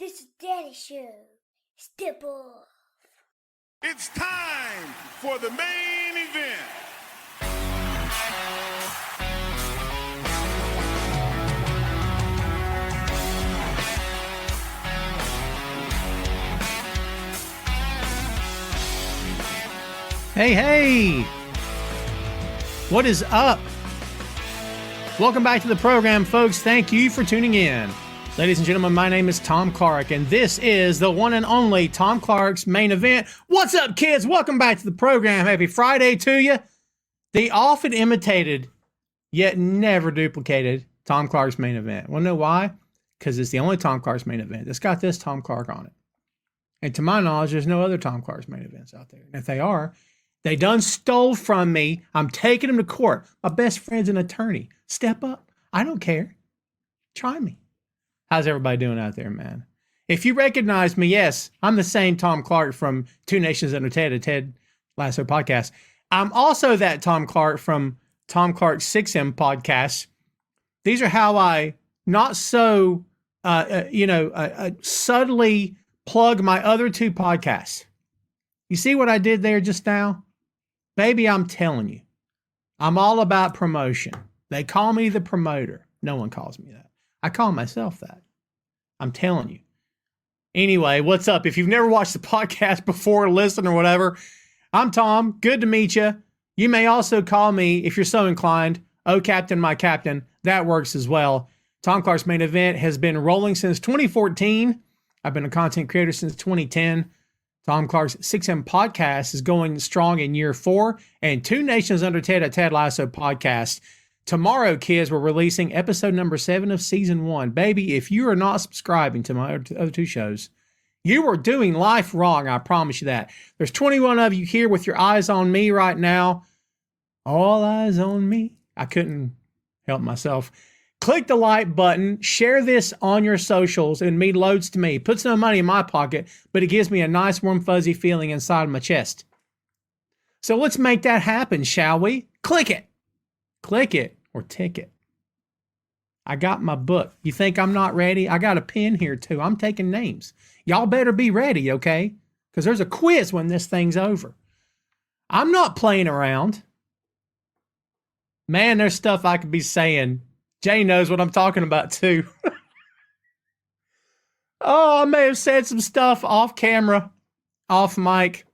This is Daddy Show. Step off. It's time for the main event. Hey, what is up? Welcome back to the program, folks. Thank you for tuning in. Ladies and gentlemen, my name is Tom Clark, and this is the one and only Tom Clark's Main Event. What's up, kids? Welcome back to the program. Happy Friday to you. The often imitated, yet never duplicated Tom Clark's Main Event. Want to know why? Because it's the only Tom Clark's Main Event that's got this Tom Clark on it. And to my knowledge, there's no other Tom Clark's Main Events out there. And if they are, they done stole from me. I'm taking them to court. My best friend's an attorney. Step up. I don't care. Try me. How's everybody doing out there, man? If you recognize me, yes, I'm the same Tom Clark from Two Nations UnderTed, a Ted Lasso podcast. I'm also that Tom Clark from Tom Clark's 6M podcast. These are how I not so, subtly plug my other two podcasts. You see what I did there just now? Baby, I'm telling you, I'm all about promotion. They call me the promoter. No one calls me that. I call myself that. I'm telling you. Anyway, what's up? If you've never watched the podcast before, listen or whatever, I'm Tom. Good to meet you. You may also call me, if you're so inclined, Oh Captain, my Captain. That works as well. Tom Clark's Main Event has been rolling since 2014. I've been a content creator since 2010. Tom Clark's 6M podcast is going strong in year 4, and Two Nations UnderTed, a Ted Lasso podcast. Tomorrow, kids, we're releasing episode number 7 of season 1. Baby, if you are not subscribing to my other two shows, you are doing life wrong. I promise you that. There's 21 of you here with your eyes on me right now. All eyes on me. I couldn't help myself. Click the like button, share this on your socials, and it means loads to me. Puts no money in my pocket, but it gives me a nice warm fuzzy feeling inside my chest. So let's make that happen, shall we? Click it. Click it or tick it. I got my book. You think I'm not ready? I got a pen here too. I'm taking names. Y'all better be ready, okay? Because there's a quiz when this thing's over. I'm not playing around. Man, there's stuff I could be saying. Jay knows what I'm talking about too. Oh, I may have said some stuff off camera, off mic.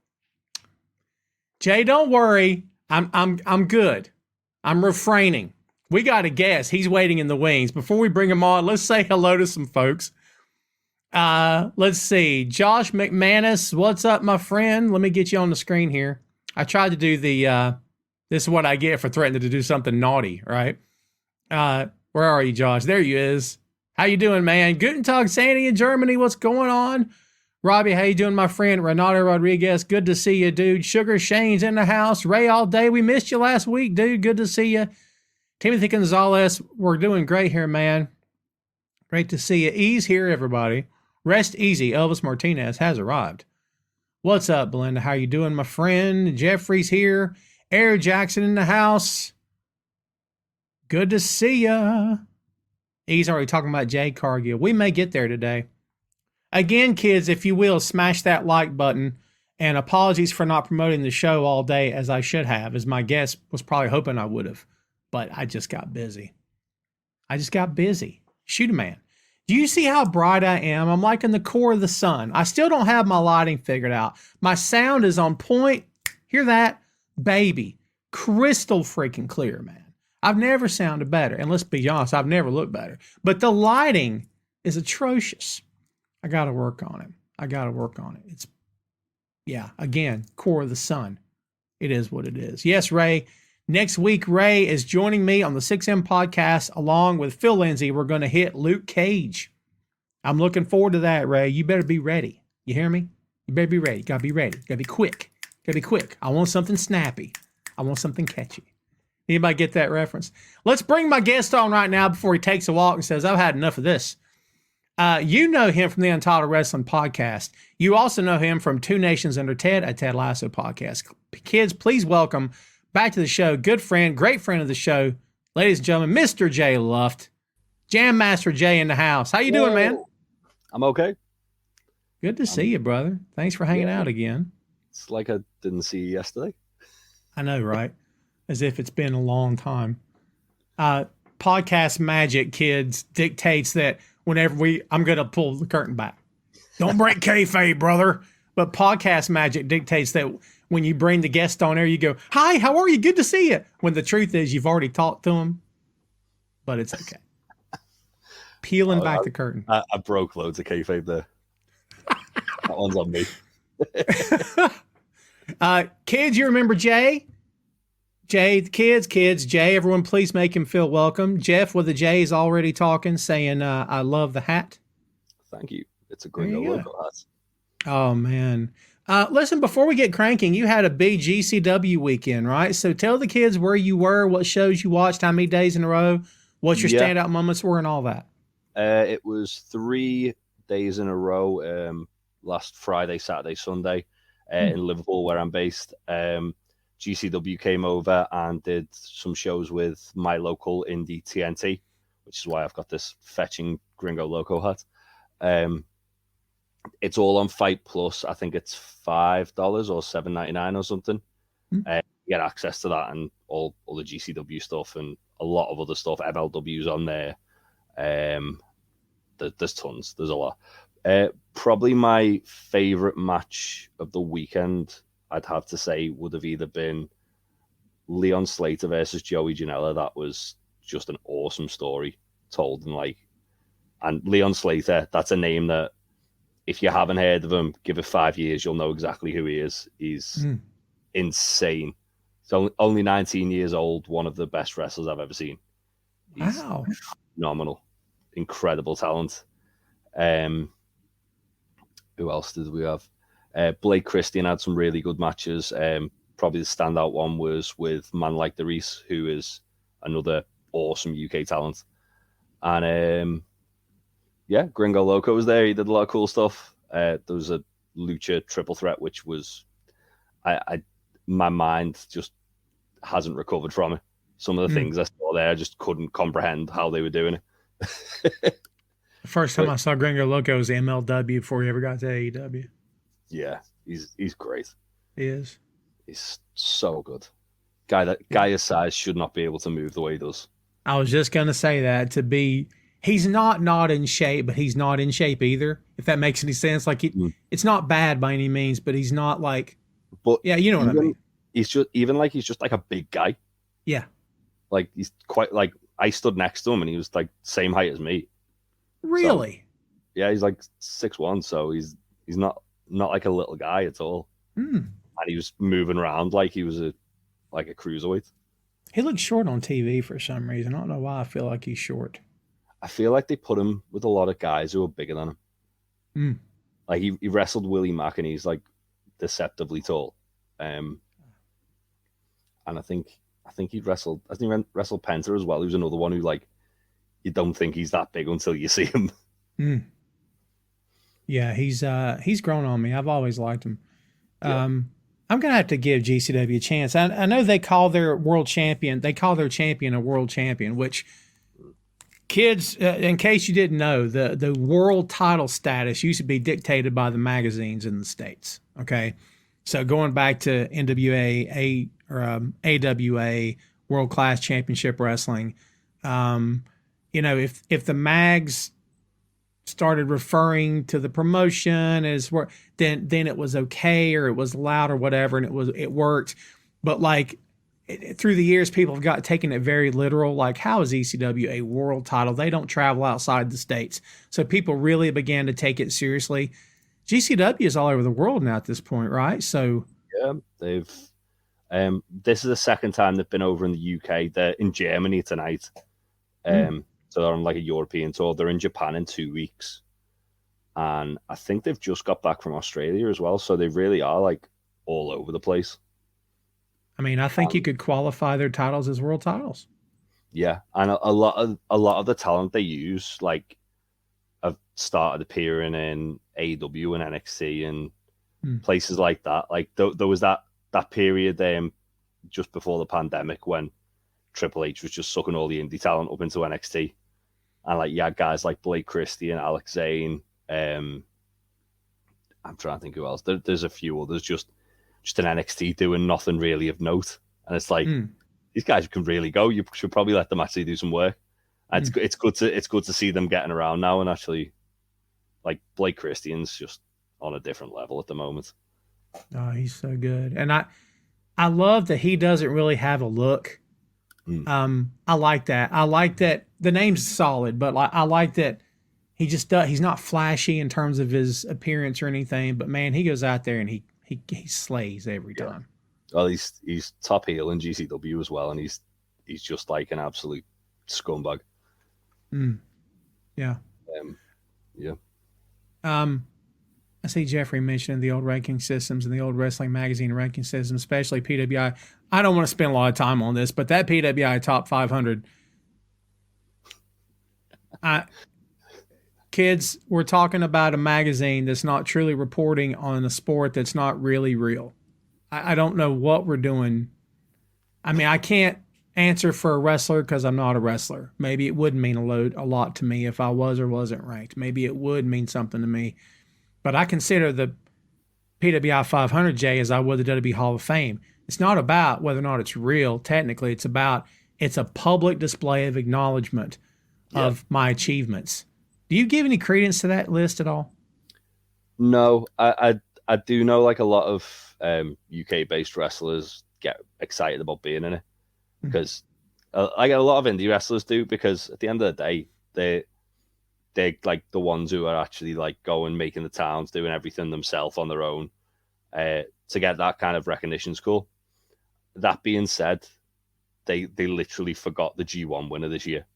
Jay, don't worry. I'm good. I'm refraining. We got a guest. He's waiting in the wings. Before we bring him on, let's say hello to some folks. Let's see. Josh McManus, what's up, my friend? Let me get you on the screen here. I tried to do the, this is what I get for threatening to do something naughty, right? Where are you, Josh? There you is. How you doing, man? Guten Tag, Sandy in Germany. What's going on? Robbie, how you doing, my friend? Renato Rodriguez, good to see you, dude. Sugar Shane's in the house. Ray all day. We missed you last week, dude. Good to see you. Timothy Gonzalez, we're doing great here, man. Great to see you. Ease here, everybody. Rest easy. Elvis Martinez has arrived. What's up, Belinda? How you doing, my friend? Jeffrey's here. Eric Jackson in the house. Good to see ya. He's already talking about Jade Cargill. We may get there today. Again, kids, if you will, smash that like button. And apologies for not promoting the show all day as I should have, as my guest was probably hoping I would have. But I just got busy. Shoot a man. Do you see how bright I am? I'm like in the core of the sun. I still don't have my lighting figured out. My sound is on point. Hear that? Baby. Crystal freaking clear, man. I've never sounded better. And let's be honest, I've never looked better. But the lighting is atrocious. I got to work on it. It's, yeah, again, core of the sun. It is what it is. Yes, Ray. Next week, Ray is joining me on the 6M podcast along with Phil Lindsay. We're going to hit Luke Cage. I'm looking forward to that, Ray. You better be ready. You hear me? You better be ready. You got to be ready. You got to be quick. I want something snappy. I want something catchy. Anybody get that reference? Let's bring my guest on right now before he takes a walk and says, I've had enough of this. You know him from the Untitled Wrestling podcast. You also know him from Two Nations UnderTed, a Ted Lasso podcast. Kids, please welcome back to the show, good friend, great friend of the show, ladies and gentlemen, Mr. Jay Luft, Jam Master Jay in the house. How you doing, man? I'm okay. Good to see you, brother. Thanks for hanging Yeah. out again. It's like I didn't see you yesterday. I know, right? As if it's been a long time. Podcast magic, kids, dictates that whenever I'm going to pull the curtain back. Don't break kayfabe, brother. But podcast magic dictates that when you bring the guest on air, you go, "Hi, how are you? Good to see you." When the truth is, you've already talked to them, but it's okay. Peeling back the curtain. I broke loads of kayfabe there. That one's on me. Kids, you remember Jay? Jay, the kids, Jay, everyone please make him feel welcome. Jeff with the J is already talking, saying, I love the hat. Thank you. It's a Gringo logo hat. Oh, man. Listen, before we get cranking, you had a big GCW weekend, right? So tell the kids where you were, what shows you watched, how many days in a row, what your standout moments were, and all that. It was 3 days in a row, last Friday, Saturday, Sunday, in Liverpool, where I'm based. GCW came over and did some shows with my local indie TNT, which is why I've got this fetching Gringo logo hat. It's all on Fight Plus. I think it's $5 or $7.99 or something. You get access to that and all the GCW stuff and a lot of other stuff. MLW's on there. There's tons. There's a lot. Probably my favorite match of the weekend, I'd have to say, would have either been Leon Slater versus Joey Janela. That was just an awesome story told. And Leon Slater, that's a name that if you haven't heard of him, give it 5 years, you'll know exactly who he is. He's insane. So only 19 years old, one of the best wrestlers I've ever seen. He's phenomenal. Incredible talent. Who else did we have? Blake Christian had some really good matches. Probably the standout one was with Man Like the Reese, who is another awesome UK talent. And Gringo Loco was there. He did a lot of cool stuff. There was a lucha triple threat, which was, my mind just hasn't recovered from it. Some of the things I saw there, I just couldn't comprehend how they were doing it. The first time I saw Gringo Loco was MLW before he ever got to AEW. Yeah, he's great. He is. He's so good. Guy his size should not be able to move the way he does. I was just gonna say that he's not in shape, but he's not in shape either. If that makes any sense, it's not bad by any means, but he's not like. But yeah, you know what I mean. He's just like a big guy. Yeah. Like he's quite like I stood next to him and he was like same height as me. Really? So, yeah, he's like 6'1", so he's not like a little guy at all. And he was moving around like he was a cruiserweight. He looks short on TV for some reason. I don't know why I feel like he's short. I feel like they put him with a lot of guys who are bigger than him. Like he wrestled Willie Mack and he's like deceptively tall. And I think he wrestled Penta as well, who's another one who like you don't think he's that big until you see him. Yeah, he's grown on me. I've always liked him. I'm gonna have to give GCW a chance. I know they call their world champion. They call their champion a world champion, which kids, in case you didn't know, the world title status used to be dictated by the magazines in the States. Okay, so going back to NWA, AWA, World Class Championship Wrestling, if the mags started referring to the promotion as then it was okay or it was loud or whatever, and it worked. But through the years, people have taken it very literal. Like, how is ECW a world title? They don't travel outside the States. So people really began to take it seriously. GCW is all over the world now at this point, right? So yeah, they've this is the second time they've been over in the UK. They're in Germany tonight. So they're on like a European tour. They're in Japan in 2 weeks. And I think they've just got back from Australia as well. So they really are like all over the place. I mean, I think you could qualify their titles as world titles. Yeah. And a lot of the talent they use, like, have started appearing in AEW and NXT and places like that. Like there was that period just before the pandemic when Triple H was just sucking all the indie talent up into NXT. And like you had guys like Blake Christie and Alex Zane, I'm trying to think who else. There's a few others just an NXT doing nothing really of note, and it's like these guys can really go. You should probably let them actually do some work. And it's good to see them getting around now, and actually, like Blake Christian's just on a different level at the moment. Oh, he's so good, and I love that he doesn't really have a look. I like that. I like that the name's solid, but I like that he just does. He's not flashy in terms of his appearance or anything, but man, he goes out there and he slays every time. Well, he's top heel in GCW as well, and he's just like an absolute scumbag. Yeah. Yeah. I see Jeffrey mentioning the old ranking systems and the old wrestling magazine ranking system, especially PWI. I don't want to spend a lot of time on this, but that PWI top 500. Kids, we're talking about a magazine that's not truly reporting on a sport that's not really real. I don't know what we're doing. I mean, I can't answer for a wrestler because I'm not a wrestler. Maybe it would mean a lot to me if I was or wasn't ranked. Maybe it would mean something to me. But I consider the PWI 500, Jay, as I would the WWE Hall of Fame. It's not about whether or not it's real. Technically, it's a public display of acknowledgement of my achievements. Do you give any credence to that list at all? No, I do know like a lot of UK-based wrestlers get excited about being in it because like a lot of indie wrestlers do, because at the end of the day, they're like the ones who are actually like going, making the towns, doing everything themselves on their own. To get that kind of recognition is cool. That being said, they literally forgot the G1 winner this year.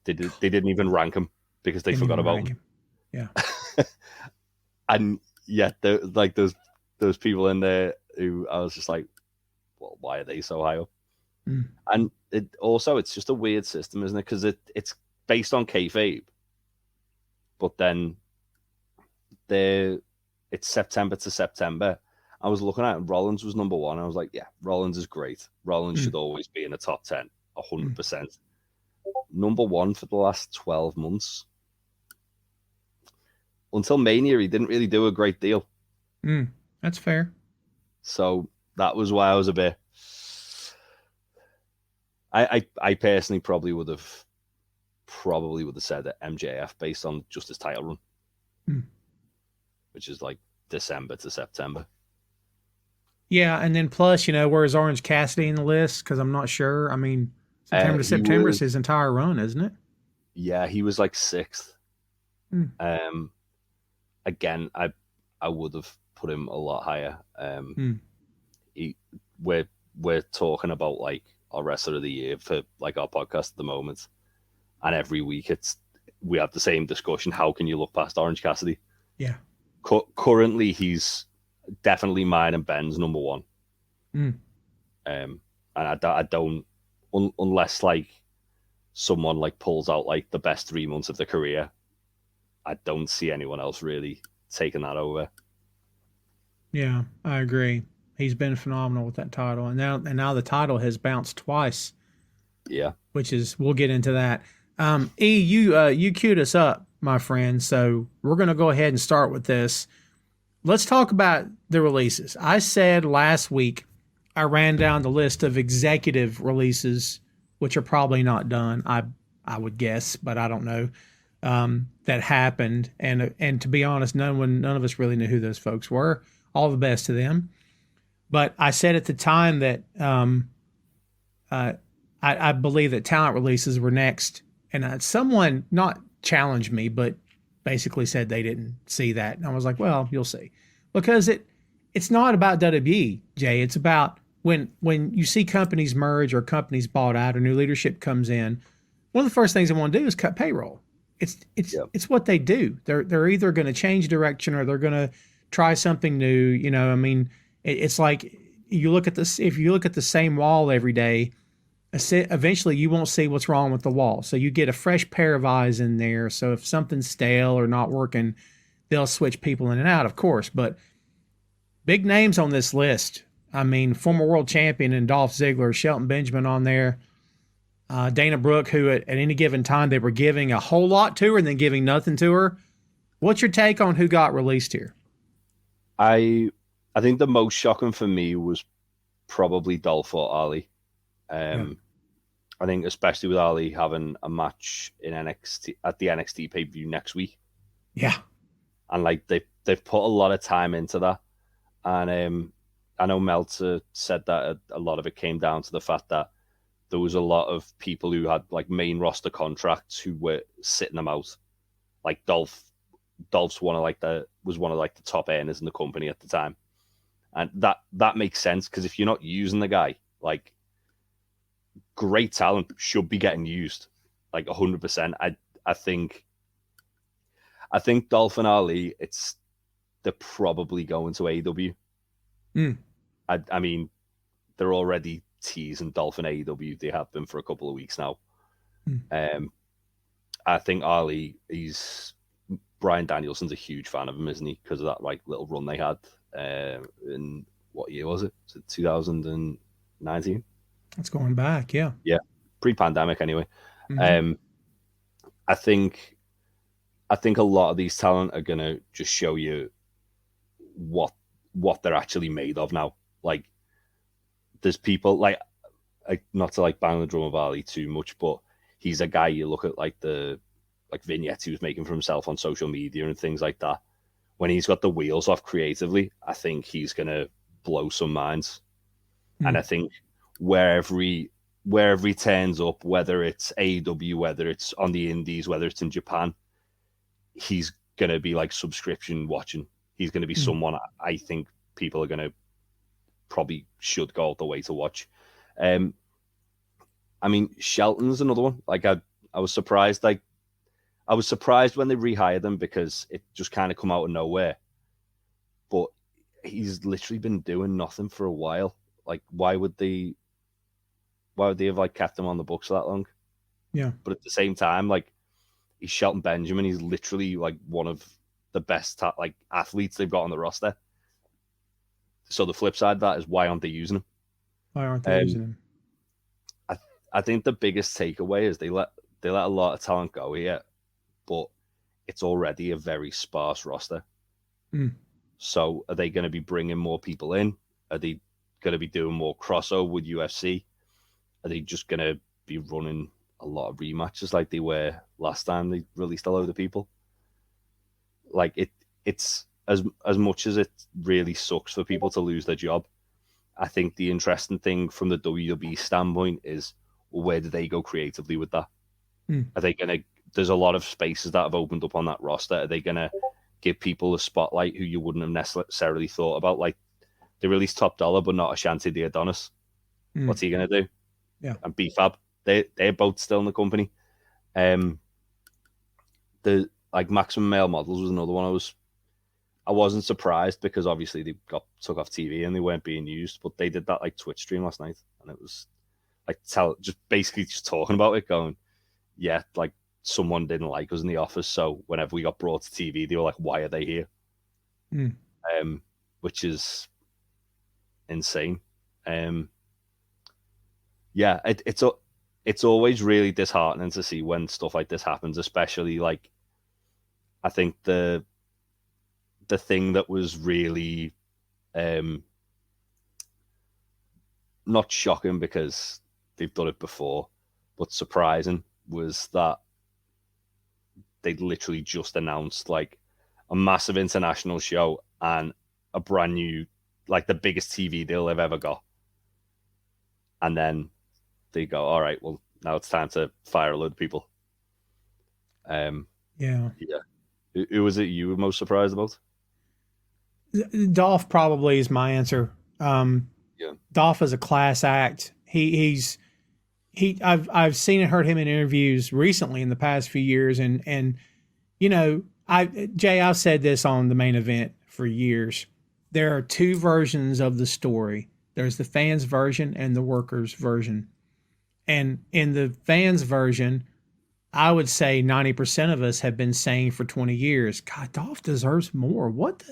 They didn't even rank him because they forgot about him. Yeah. And yeah, like those people in there who I was just like, well, why are they so high up? And it's just a weird system, isn't it? Because it's based on kayfabe, but then it's September to September. I was looking at it, and Rollins was number one. I was like, yeah, Rollins is great. Rollins should always be in the top 10, 100%. Number one for the last 12 months. Until Mania, he didn't really do a great deal. That's fair. So that was why I was a bit... I personally probably would have said that MJF based on just his title run, which is like December to September. Yeah, and then plus, where's Orange Cassidy in the list? Because I'm not sure. I mean, September to September is his entire run, isn't it? Yeah, he was like 6th. Again, I would have put him a lot higher. We're talking about like our wrestler of the year for like our podcast at the moment, and every week we have the same discussion. How can you look past Orange Cassidy? Yeah. Currently, he's definitely mine and Ben's number one. And I don't unless like someone like pulls out like the best 3 months of their career, I don't see anyone else really taking that over. Yeah, I agree. He's been phenomenal with that title, and now the title has bounced twice. Yeah, which is, we'll get into that. You queued us up, my friend, so we're going to go ahead and start with this. Let's talk about the releases. I said last week I ran down the list of executive releases, which are probably not done. I would guess, but I don't know. That happened, and to be honest, none of us really knew who those folks were. All the best to them. But I said at the time that I believe that talent releases were next, and someone not challenged me, but basically said they didn't see that, and I was like, well, you'll see, because it's not about WWE, Jay. It's about when you see companies merge or companies bought out or new leadership comes in. One of the first things they want to do is cut payroll. It's what they do. They're either going to change direction or they're going to try something new. I mean, it's like you look at this. If you look at the same wall every day, eventually you won't see what's wrong with the wall. So you get a fresh pair of eyes in there. So if something's stale or not working, they'll switch people in and out, of course. But big names on this list. I mean, former world champion and Dolph Ziggler, Shelton Benjamin on there. Dana Brooke, who at any given time they were giving a whole lot to her and then giving nothing to her. What's your take on who got released here? I think the most shocking for me was probably Dolph or Ali. I think especially with Ali having a match in NXT at the NXT pay-per-view next week. Yeah. And like they've put a lot of time into that. And I know Meltzer said that a lot of it came down to the fact that there was a lot of people who had like main roster contracts who were sitting them out. Like Dolph's was one of the top earners in the company at the time. And that makes sense, because if you're not using the guy, like, great talent should be getting used, like 100%. I think Dolph and Ali, they're probably going to AEW. I mean, they're already teasing Dolph and AEW. They have been for a couple of weeks now. I think Ali, Bryan Danielson's a huge fan of him, isn't he? Because of that like little run they had in what year was it? Was it 2019? It's going back, yeah. Yeah, pre-pandemic anyway. I think a lot of these talent are gonna just show you what they're actually made of now. Like, there's people like not to like bang the drum of Ali too much, but he's a guy you look at like the vignettes he was making for himself on social media and things like that. When he's got the wheels off creatively, I think he's gonna blow some minds. And I think wherever he turns up, whether it's AEW, whether it's on the indies, whether it's in Japan, he's going to be like subscription watching. He's going to be someone I think people are going to probably should go out the way to watch. I mean, Shelton's another one. Like I was surprised. Like I was surprised when they rehired him, because it just kind of come out of nowhere. But he's literally been doing nothing for a while. Like, why would they have like kept him on the books that long? Yeah. But at the same time, like, he's Shelton Benjamin. He's literally like one of the best like athletes they've got on the roster. So the flip side of that is, why aren't they using him? Why aren't they using him? I think the biggest takeaway is they let a lot of talent go here, but it's already a very sparse roster. So are they going to be bringing more people in? Are they going to be doing more crossover with UFC? Are they just going to be running a lot of rematches like they were last time they released a load of people? Like it's as much as it really sucks for people to lose their job, I think the interesting thing from the WWE standpoint is, well, where do they go creatively with that? Are they going to? There's a lot of spaces that have opened up on that roster. Are they going to give people a spotlight who you wouldn't have necessarily thought about? Like, they released Top Dollar, but not Ashanti the Adonis. What's he going to do? Yeah. And B-Fab, they're both still in the company. The like Maximum Male Models was another one. I wasn't surprised, because obviously they got took off TV and they weren't being used, but they did that like Twitch stream last night, and it was like just talking about it, going, yeah, like someone didn't like us in the office, so whenever we got brought to TV, they were like, why are they here? Which is insane. Yeah, it's always really disheartening to see when stuff like this happens, especially like, I think the thing that was really not shocking, because they've done it before, but surprising, was that they'd literally just announced like a massive international show and a brand new, like the biggest TV deal they've ever got. And then they go, all right, well, now it's time to fire a load of people. Yeah. Who was it you were most surprised about? Dolph probably is my answer. Dolph is a class act. I've seen and heard him in interviews recently in the past few years, and you know, Jay, I've said this on the main event for years. There are two versions of the story. There's the fans version and the workers version. And in the fans version, I would say 90% of us have been saying for 20 years, God, Dolph deserves more. What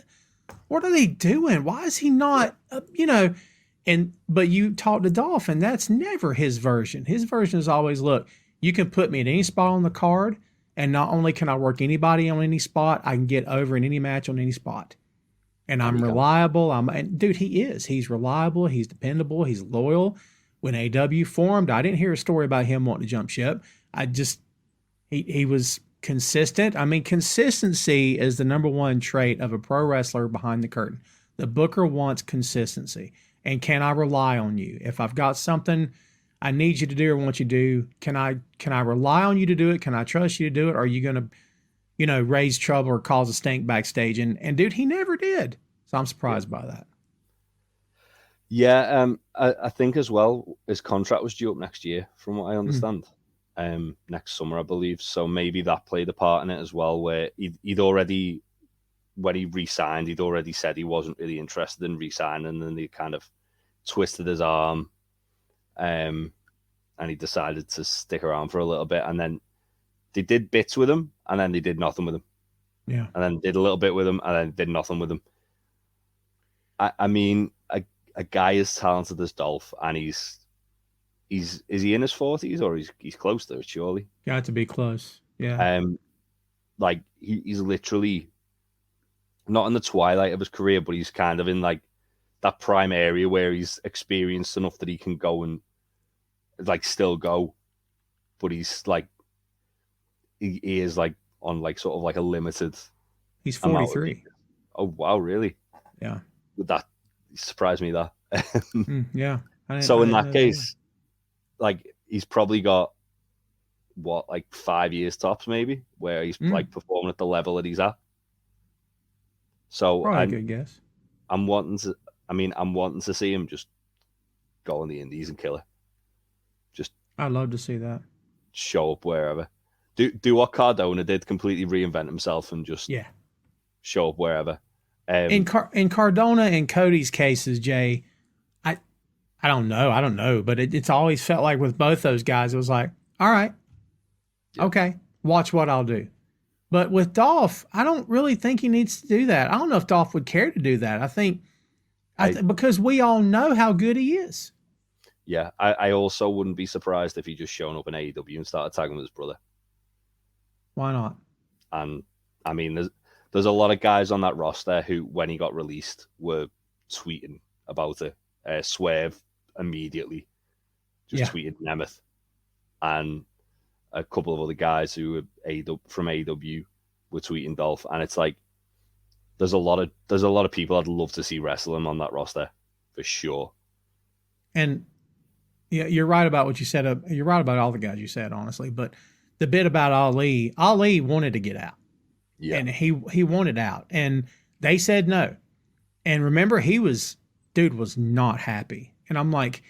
are they doing? Why is he not, but you talk to Dolph, and that's never his version. His version is always, look, you can put me at any spot on the card. And not only can I work anybody on any spot, I can get over in any match on any spot. And I'm reliable. And dude, he is. He's reliable. He's dependable. He's loyal. When AEW formed, I didn't hear a story about him wanting to jump ship. He was consistent. I mean, consistency is the number one trait of a pro wrestler behind the curtain. The booker wants consistency. And can I rely on you? If I've got something I need you to do or want you to do, can I rely on you to do it? Can I trust you to do it? Or are you going to, raise trouble or cause a stink backstage? And dude, he never did. So I'm surprised by that. Yeah, I think as well, his contract was due up next year, from what I understand. Next summer, I believe. So maybe that played a part in it as well, where he'd already, when he re-signed, he'd already said he wasn't really interested in re-signing, and then they kind of twisted his arm, and he decided to stick around for a little bit, and then they did bits with him, and then they did nothing with him. Yeah. And then did a little bit with him, and then did nothing with him. I mean, a guy as talented as Dolph, and is he in his 40s, or he's close to it, surely? Got to be close. Yeah. Like he's literally not in the twilight of his career, but he's kind of in like that prime area where he's experienced enough that he can go and like still go, but he's like he is like on like sort of like a limited. He's 43. Oh wow, really? Yeah. That surprised me that. Yeah. So in that case, like he's probably got what, like 5 years tops, maybe, where he's like performing at the level that he's at. So probably a good guess. I'm wanting to see him just go on the indies and kill it. Just I'd love to see that. Show up wherever. Do what Cardona did, completely reinvent himself and just show up wherever. In Cardona and Cody's cases, Jay, I don't know, but it's always felt like with both those guys, it was like, all right, okay, watch what I'll do. But with Dolph, I don't really think he needs to do that. I don't know if Dolph would care to do that. I think because we all know how good he is. Yeah, I also wouldn't be surprised if he just shown up in AEW and started tagging with his brother. Why not? And I mean, there's a lot of guys on that roster who, when he got released, were tweeting about it. Swerve immediately just tweeted Nemeth, and a couple of other guys who were from AEW were tweeting Dolph, and it's like there's a lot of people I'd love to see wrestle him on that roster for sure. And yeah, you're right about what you said. You're right about all the guys you said, honestly. But the bit about Ali wanted to get out. Yeah. And he wanted out. And they said no. And remember, dude was not happy. And I'm like,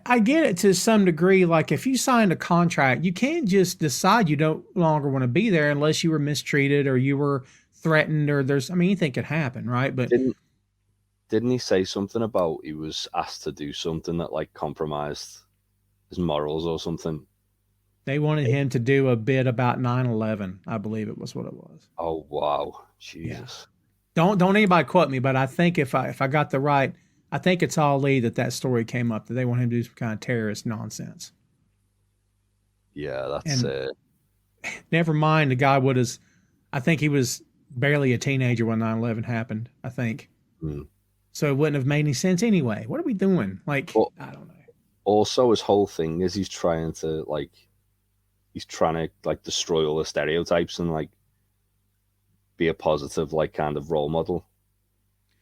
I get it to some degree. Like, if you signed a contract, you can't just decide you don't longer want to be there unless you were mistreated or you were threatened or anything could happen, right? But didn't he say something about he was asked to do something that like compromised his morals or something? They wanted him to do a bit about 9/11. I believe it was what it was. Oh wow, Jesus! Yeah. Don't anybody quote me, but I think if I got the right, I think it's Ali that story came up that they want him to do some kind of terrorist nonsense. Yeah, that's never mind, the guy I think he was barely a teenager when 9/11 happened. I think. So it wouldn't have made any sense anyway. What are we doing? Like, I don't know. Also, his whole thing is he's trying to destroy all the stereotypes and like be a positive like kind of role model.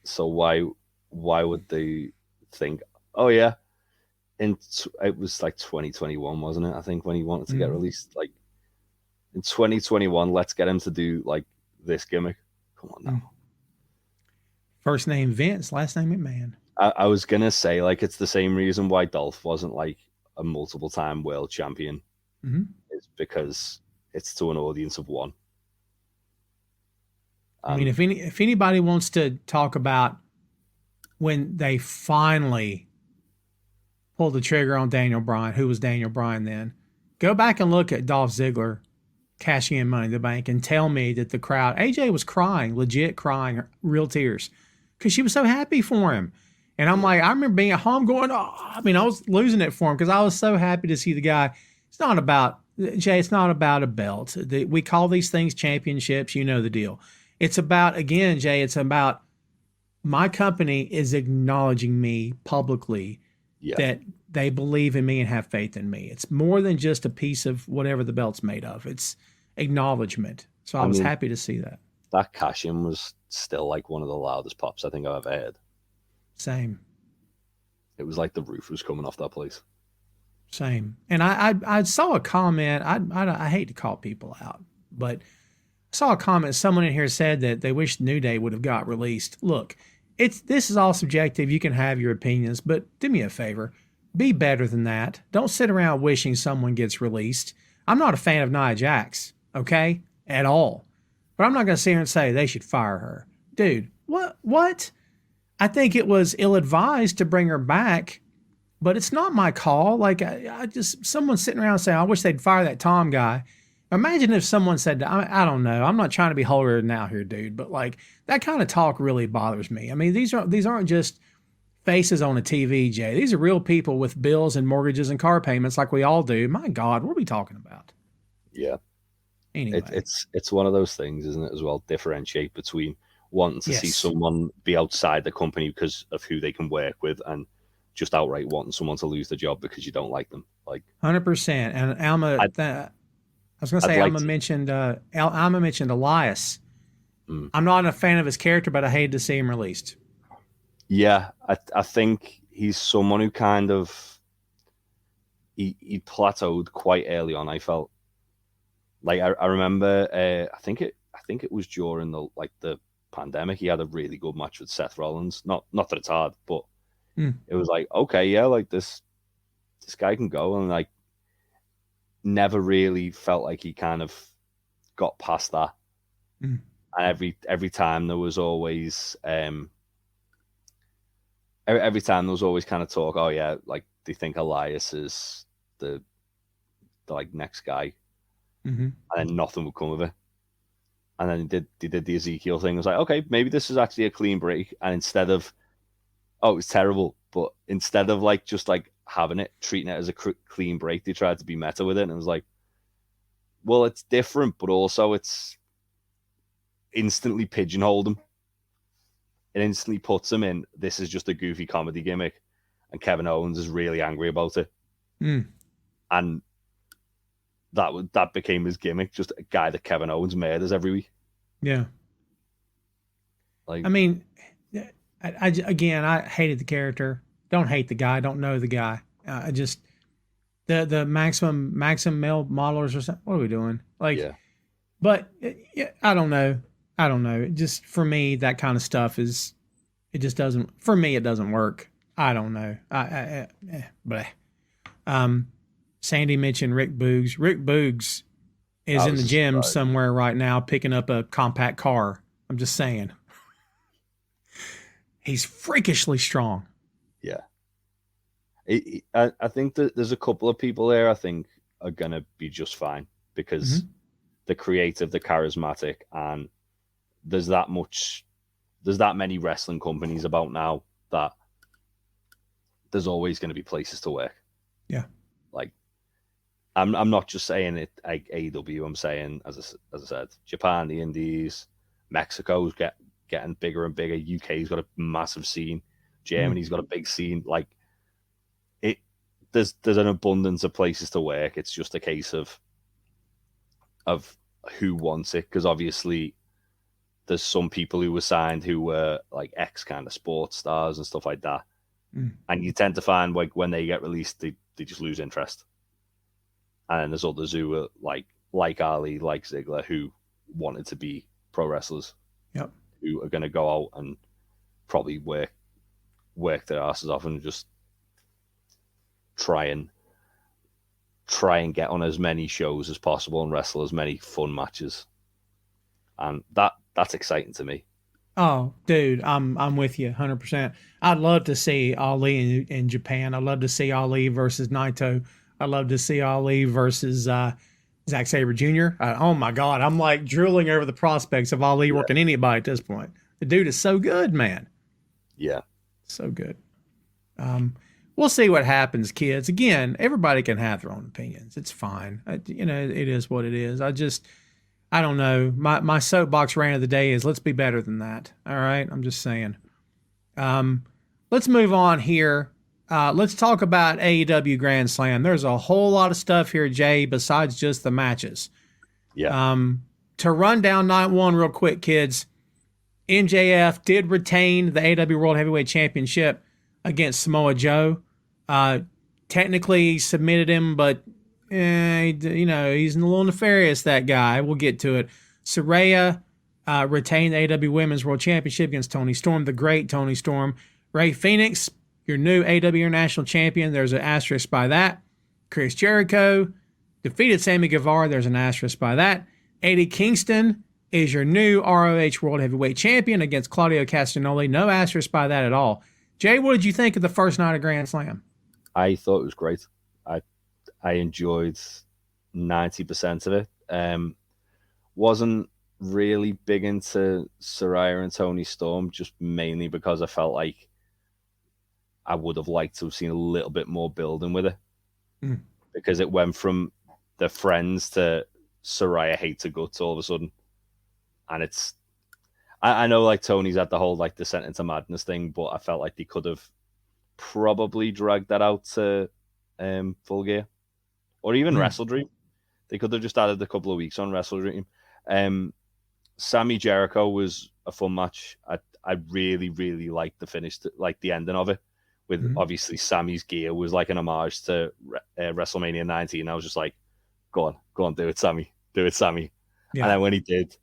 So why would they think, oh yeah, it was like 2021, wasn't it? I think when he wanted to get released, like in 2021, let's get him to do like this gimmick. Come on now. First name Vince, last name McMahon. I was gonna say, like, it's the same reason why Dolph wasn't like a multiple time world champion. It's because it's to an audience of one. I mean, if anybody wants to talk about when they finally pulled the trigger on Daniel Bryan, who was Daniel Bryan then, go back and look at Dolph Ziggler cashing in Money in the Bank and tell me that the crowd, AJ was crying, legit crying, real tears, because she was so happy for him. And I'm like, I remember being at home going, I was losing it for him because I was so happy to see the guy. It's not about Jay, it's not about a belt. We call these things championships. You know the deal. It's about, again, Jay, it's about my company is acknowledging me publicly that they believe in me and have faith in me. It's more than just a piece of whatever the belt's made of. It's acknowledgement. So I was happy to see that. That cash-in was still like one of the loudest pops I think I've ever heard. Same. It was like the roof was coming off that place. Same. And I saw a comment. I hate to call people out, but I saw a comment. Someone in here said that they wish New Day would have got released. Look, this is all subjective. You can have your opinions, but do me a favor. Be better than that. Don't sit around wishing someone gets released. I'm not a fan of Nia Jax, okay? At all. But I'm not going to sit here and say they should fire her. Dude, what? I think it was ill-advised to bring her back, but it's not my call. Like, I just, someone sitting around saying, I wish they'd fire that Tom guy. Imagine if someone said, I don't know. I'm not trying to be holier than thou here, dude, but like that kind of talk really bothers me. I mean, these aren't just faces on a TV, Jay. These are real people with bills and mortgages and car payments like we all do. My God, what are we talking about? Yeah. Anyway. It's one of those things, isn't it, as well? Differentiate between wanting to see someone be outside the company because of who they can work with and just outright wanting someone to lose the job because you don't like them. Like 100%. And Alma, I was going to say, Alma mentioned Elias. I'm not a fan of his character, but I hated to see him released. Yeah, I think he's someone who kind of he plateaued quite early on. I felt like I remember. I think it was during the pandemic. He had a really good match with Seth Rollins. Not that it's hard, but it was like, okay, yeah, like this guy can go, and like never really felt like he kind of got past that. And every time there was always every time there was always kind of talk, oh yeah, like they think Elias is the like next guy, and then nothing would come of it. And then they did the Ezekiel thing. It was like, okay, maybe this is actually a clean break. And instead of, oh, it's terrible, but instead of like just like having it, treating it as a clean break, they tried to be meta with it. And it was like, well, it's different, but also it's instantly pigeonholed him. It instantly puts him in, this is just a goofy comedy gimmick. And Kevin Owens is really angry about it. And that became his gimmick, just a guy that Kevin Owens murders every week. Yeah. Like, I mean, I hated the character. Don't hate the guy. Don't know the guy. I just the maximum male modelers or something. What are we doing? Like, but I don't know. It just, for me, that kind of stuff it just doesn't, for me, it doesn't work. I don't know. But Sandy mentioned Rick Boogs. Rick Boogs is in the gym somewhere right now picking up a compact car. I'm just saying. He's freakishly strong. Yeah. I think that there's a couple of people there I think are going to be just fine because they're creative, they're charismatic, and there's that many wrestling companies about now that there's always going to be places to work. Yeah. Like, I'm not just saying it like AEW. I'm saying, as I said, Japan, the Indies, Mexico's getting bigger and bigger. UK's got a massive scene. Germany's got a big scene. Like, there's an abundance of places to work. It's just a case of who wants it, because obviously there's some people who were signed who were like ex kind of sports stars and stuff like that, and you tend to find like when they get released, they just lose interest. And then there's others who were like Ali, like Ziggler, who wanted to be pro wrestlers. Yep. Who are going to go out and probably work their asses off and just try and get on as many shows as possible and wrestle as many fun matches. And that's exciting to me. Oh, dude, I'm with you 100%. I'd love to see Ali in Japan. I'd love to see Ali versus Naito. I'd love to see Ali versus Zack Sabre Jr. Oh my God, I'm like drooling over the prospects of Ali working anybody at this point. The dude is so good, man. Yeah, so good. we'll see what happens, kids. Again, everybody can have their own opinions. It's fine. You know, it is what it is. I don't know. My soapbox rant of the day is let's be better than that. All right. I'm just saying. Let's move on here. Let's talk about AEW Grand Slam. There's a whole lot of stuff here, Jay, besides just the matches. Yeah. To run down night one real quick, kids, MJF did retain the AEW World Heavyweight Championship against Samoa Joe. Technically, he submitted him, but you know, he's a little nefarious, that guy. We'll get to it. Saraya retained the AEW Women's World Championship against Toni Storm, the great Toni Storm. Ray Phoenix, your new AEW International Champion. There's an asterisk by that. Chris Jericho defeated Sammy Guevara. There's an asterisk by that. Eddie Kingston is your new ROH World Heavyweight Champion against Claudio Castagnoli. No asterisk by that at all. Jay, what did you think of the first night of Grand Slam? I thought it was great. I enjoyed 90% of it. Wasn't really big into Saraya and Toni Storm, just mainly because I felt like I would have liked to have seen a little bit more building with it. Because it went from the friends to Saraya hates her guts all of a sudden. And it's, I know like Tony's at the whole like descent into madness thing, but I felt like they could have probably dragged that out to Full Gear or even Wrestle Dream. They could have just added a couple of weeks on Wrestle Dream. Sammy Jericho was a fun match. I really, really liked the finish, like the ending of it, with obviously Sammy's gear was like an homage to WrestleMania 19. I was just like, go on, do it, Sammy. Do it, Sammy. Yeah. And then when he did,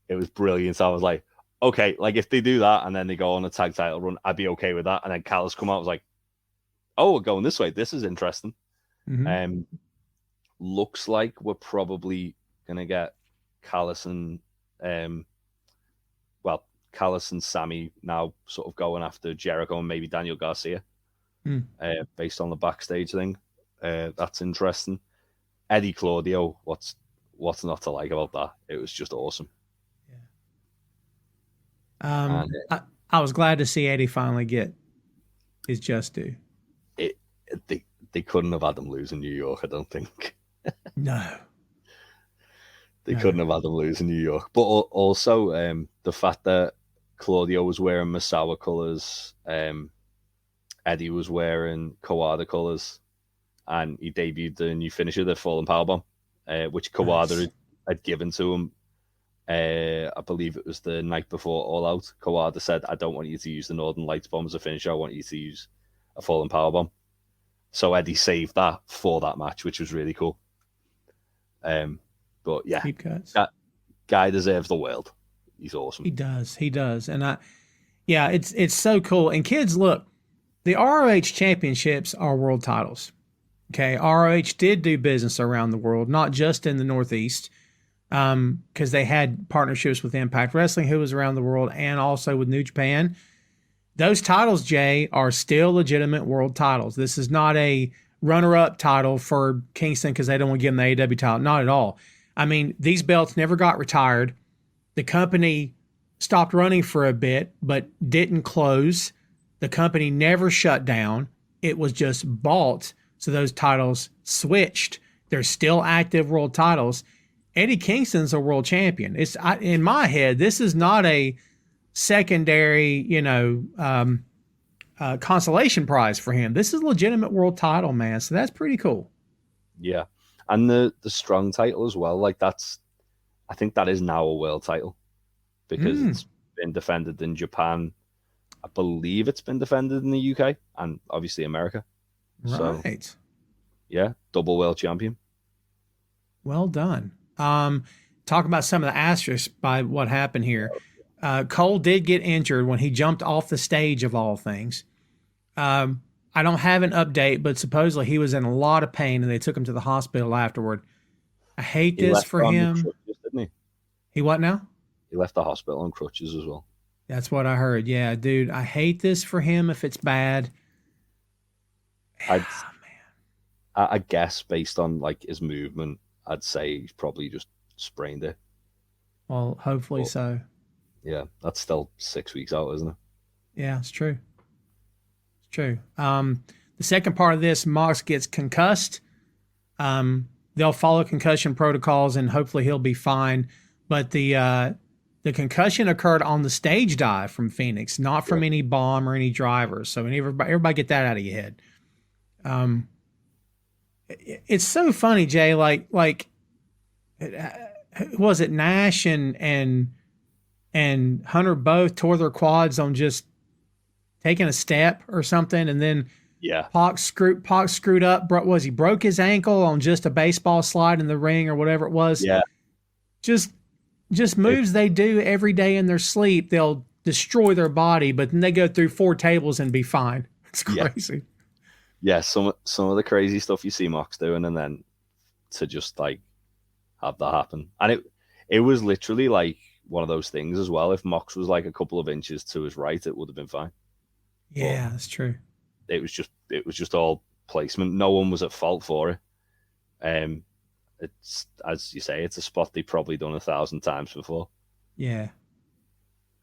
it was brilliant. So I was like, okay, like if they do that and then they go on a tag title run, I'd be okay with that. And then Callis come out, I was like, oh, we're going this way. This is interesting. Looks like we're probably going to get Callis and Callis and Sammy now sort of going after Jericho and maybe Daniel Garcia based on the backstage thing. That's interesting. Eddie Claudio, what's not to like about that? It was just awesome. Yeah. I was glad to see Eddie finally get his just due. They couldn't have had him lose in New York, I don't think. No. They couldn't have had him lose in New York. But also the fact that Claudio was wearing Misawa colors, Eddie was wearing Kawada colors, and he debuted the new finisher, the Fallen Powerbomb, which Kawada had given to him. I believe it was the night before All Out. Kawada said, I don't want you to use the Northern Lights bomb as a finisher. I want you to use a Fallen Powerbomb. So Eddie saved that for that match, which was really cool. But yeah, that guy deserves the world. He's awesome. He does. And it's so cool. And kids, look, the ROH championships are world titles. Okay. ROH did do business around the world, not just in the Northeast, because they had partnerships with Impact Wrestling, who was around the world, and also with New Japan. Those titles, Jay, are still legitimate world titles. This is not a runner-up title for Kingston because they don't want to give him the AEW title. Not at all. I mean, these belts never got retired. The company stopped running for a bit, but didn't close. The company never shut down. It was just bought, so those titles switched. They're still active world titles. Eddie Kingston's a world champion. In my head, this is not a secondary, consolation prize for him. This is a legitimate world title, man. So that's pretty cool. Yeah. And the strong title as well. Like I think that is now a world title because it's been defended in Japan. I believe it's been defended in the UK and obviously America. Right. So, yeah. Double world champion. Well done. Talk about some of the asterisks by what happened here. Cole did get injured when he jumped off the stage of all things. I don't have an update, but supposedly he was in a lot of pain and they took him to the hospital afterward. I hate this for him. Crutches, didn't he? He what now? He left the hospital on crutches as well. That's what I heard. Yeah, dude, I hate this for him if it's bad. I guess based on like his movement, I'd say he's probably just sprained it. Well, hopefully so. Yeah, that's still 6 weeks out, isn't it? Yeah, it's true. It's true. The The second part of this, Mox gets concussed. They'll follow concussion protocols and hopefully he'll be fine. But the concussion occurred on the stage dive from Phoenix, not from any bomb or any drivers. So everybody get that out of your head. It's so funny, Jay. Like was it Nash and Hunter both tore their quads on just taking a step or something, and then Pac screwed up. He broke his ankle on just a baseball slide in the ring or whatever it was. Yeah, just moves they do every day in their sleep. They'll destroy their body, but then they go through 4 tables and be fine. It's crazy. Yeah, some of the crazy stuff you see Mox doing, and then to just like have that happen, and it was literally like one of those things as well. If Mox was like a couple of inches to his right, it would have been fine. Yeah, that's true. It was just all placement. No one was at fault for it. It's, as you say, it's a spot they've probably done 1,000 times before. Yeah.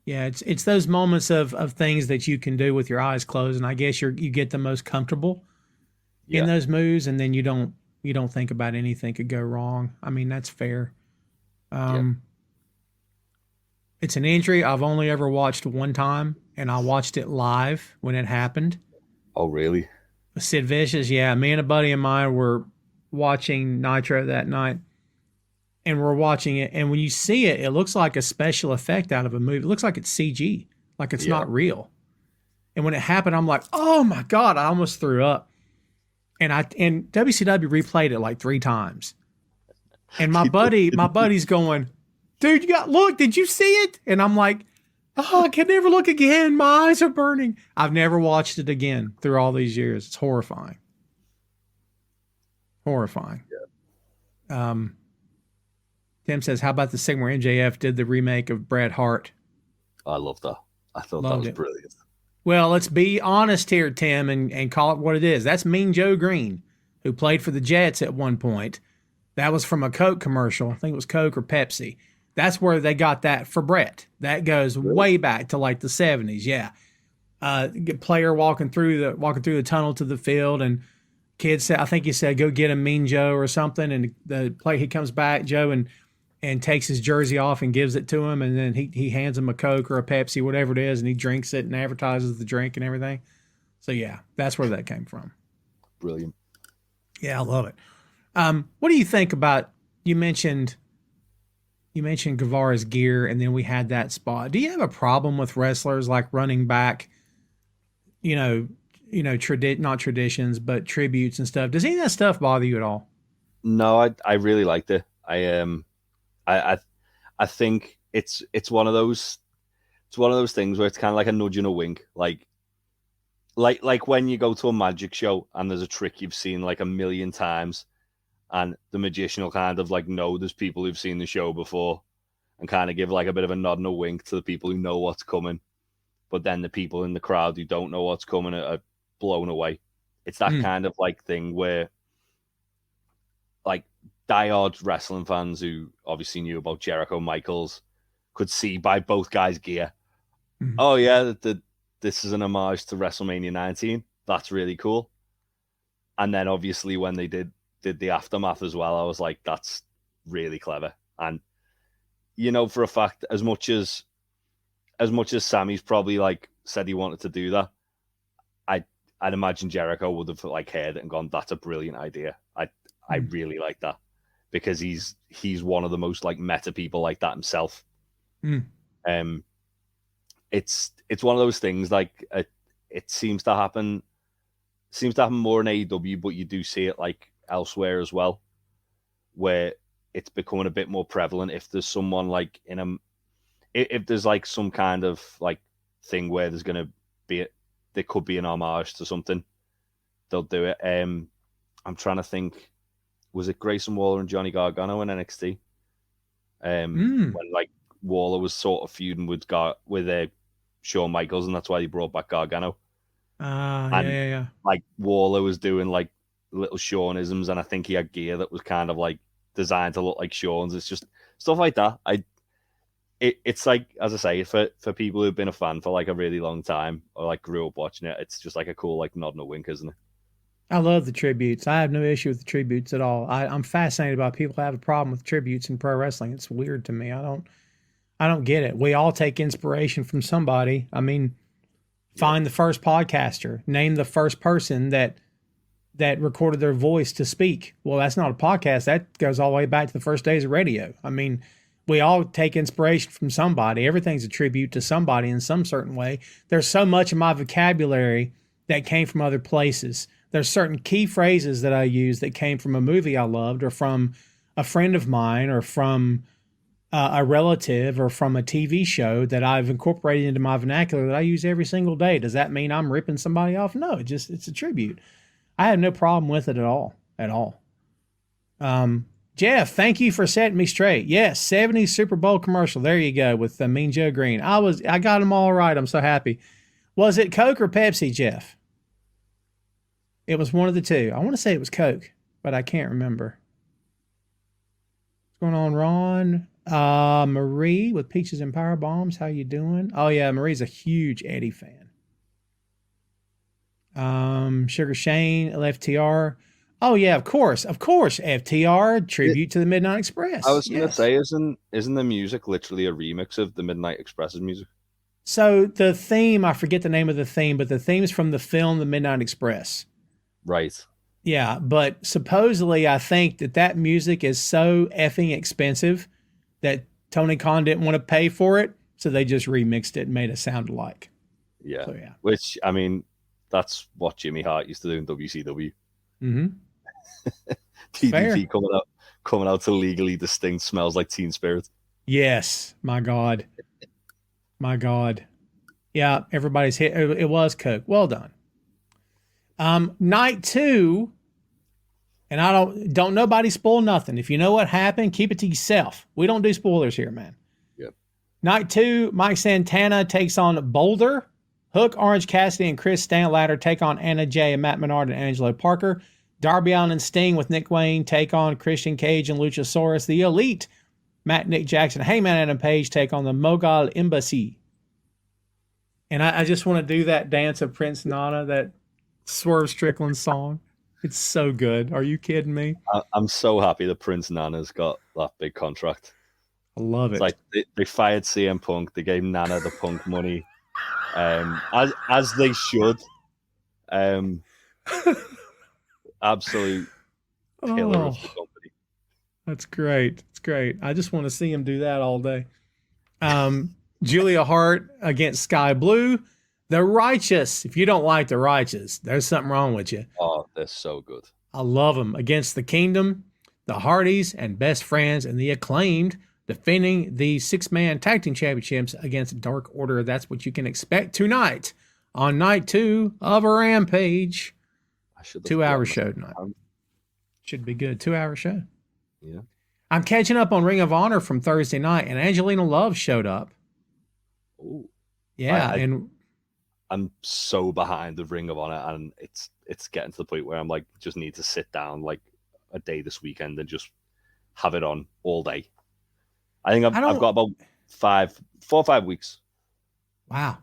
It's those moments of things that you can do with your eyes closed, and I guess you get the most comfortable in those moves, and then you don't think about anything could go wrong. I mean, that's fair. It's an injury I've only ever watched one time, and I watched it live when it happened. Oh, really? Sid Vicious, yeah. Me and a buddy of mine were watching Nitro that night, and we're watching it, and when you see it, it looks like a special effect out of a movie. It looks like it's CG, like it's not real. And when it happened, I'm like, oh my God, I almost threw up. And WCW replayed it like 3 times. And my buddy's going, dude, did you see it? And I'm like, oh, I can never look again. My eyes are burning. I've never watched it again through all these years. It's horrifying. Horrifying. Yeah. Tim says, how about the segment where MJF did the remake of Bret Hart? I love that. I thought that was brilliant. Well, let's be honest here, Tim, and call it what it is. That's Mean Joe Green, who played for the Jets at one point. That was from a Coke commercial. I think it was Coke or Pepsi. That's where they got that for Bret. That goes way back to like the 70s. Yeah. Player walking through the tunnel to the field, and kid said, I think he said, go get him Mean Joe or something. And the player, he comes back, Joe, and takes his jersey off and gives it to him. And then he hands him a Coke or a Pepsi, whatever it is. And he drinks it and advertises the drink and everything. So yeah, that's where that came from. Brilliant. Yeah. I love it. What do you think about, you mentioned Guevara's gear, and then we had that spot. Do you have a problem with wrestlers like running back, not traditions, but tributes and stuff? Does any of that stuff bother you at all? No, I really liked it. I think it's one of those things where it's kind of like a nudge and a wink, like when you go to a magic show and there's a trick you've seen like a million times, and the magician will kind of like know there's people who've seen the show before and kind of give like a bit of a nod and a wink to the people who know what's coming. But then the people in the crowd who don't know what's coming are blown away. It's that kind of like thing where like diehard wrestling fans who obviously knew about Jericho Michaels could see by both guys' gear. Mm-hmm. Oh yeah, this is an homage to WrestleMania 19. That's really cool. And then obviously when they did the aftermath as well, I was like, that's really clever. And for a fact, as much as Sammy's probably like said he wanted to do that, I'd imagine Jericho would have like heard it and gone, that's a brilliant idea. I really like that, because he's one of the most like meta people like that himself. It's one of those things like it seems to happen more in AEW, but you do see it like elsewhere as well, where it's becoming a bit more prevalent. If there's someone like if there's like some kind of like thing where there's going to be there could be an homage to something, they'll do it. I'm trying to think, was it Grayson Waller and Johnny Gargano in NXT? When like Waller was sort of feuding with Shawn Michaels, and that's why he brought back Gargano. Yeah. Like Waller was doing like little Shawnisms, and I think he had gear that was kind of like designed to look like Shawn's. It's just stuff like that. It's like, as I say, for people who've been a fan for like a really long time or like grew up watching it, it's just like a cool like nod and a wink, isn't it? I love the tributes. I have no issue with the tributes at all. I'm fascinated by people who have a problem with tributes in pro wrestling. It's weird to me. I don't get it. We all take inspiration from somebody. I mean, find the first podcaster, name the first person that recorded their voice to speak. Well, that's not a podcast. That goes all the way back to the first days of radio. I mean, we all take inspiration from somebody. Everything's a tribute to somebody in some certain way. There's so much of my vocabulary that came from other places. There's certain key phrases that I use that came from a movie I loved, or from a friend of mine, or from a relative, or from a TV show that I've incorporated into my vernacular that I use every single day. Does that mean I'm ripping somebody off? No, it's a tribute. I have no problem with it at all. Jeff, thank you for setting me straight. Yes, 70s Super Bowl commercial. There you go, with Mean Joe Green. I got them all right. I'm so happy. Was it Coke or Pepsi, Jeff? It was one of the two. I want to say it was Coke, but I can't remember. What's going on, Ron? Marie with Peaches and Power Bombs. How you doing? Oh yeah, Marie's a huge Eddie fan. Sugar Shane, LFTR. Oh yeah, of course, FTR, tribute to the Midnight Express. I was gonna say, isn't the music literally a remix of the Midnight Express's music? So the theme, I forget the name of the theme, but the theme's from the film The Midnight Express. Right. Yeah, but supposedly I think that music is so effing expensive that Tony Khan didn't want to pay for it, so they just remixed it and made it sound alike. Yeah. So, yeah. Which, I mean, that's what Jimmy Hart used to do in WCW. Mm-hmm. TDT coming out to Legally Distinct Smells Like Teen Spirit. Yes, my God. Yeah, everybody's hit. It was Coke. Well done. Night 2, and I don't nobody spoil nothing. If you know what happened, keep it to yourself. We don't do spoilers here, man. Yep. Night 2, Mike Santana takes on Boulder. Hook, Orange Cassidy, and Chris Stanlatter take on Anna Jay and Matt Menard and Angelo Parker. Darby Allin and Sting with Nick Wayne take on Christian Cage and Luchasaurus. The Elite, Nick Jackson, Heyman, Adam Page take on the Mogul Embassy. And I just want to do that dance of Prince Nana, that Swerve Strickland song. It's so good. Are you kidding me? I'm so happy that Prince Nana's got that big contract. I love it. It's like they fired CM Punk. They gave Nana the Punk money, as they should. Absolute killer of the company. That's great. It's great. I just want to see him do that all day. Julia Hart against Sky Blue. The Righteous. If you don't like the Righteous, there's something wrong with you. Oh, they're so good. I love them. Against the Kingdom, the Hardys, and Best Friends, and the Acclaimed, defending the 6-man tag team championships against Dark Order. That's what you can expect tonight on night 2 of a Rampage. 2-hour show tonight. Should be good. 2-hour show. Yeah. I'm catching up on Ring of Honor from Thursday night, and Angelina Love showed up. Oh. Yeah, and I'm so behind the Ring of Honor, and it's getting to the point where I'm like, just need to sit down like a day this weekend and just have it on all day. I think I've got about 4 or 5 weeks. Wow.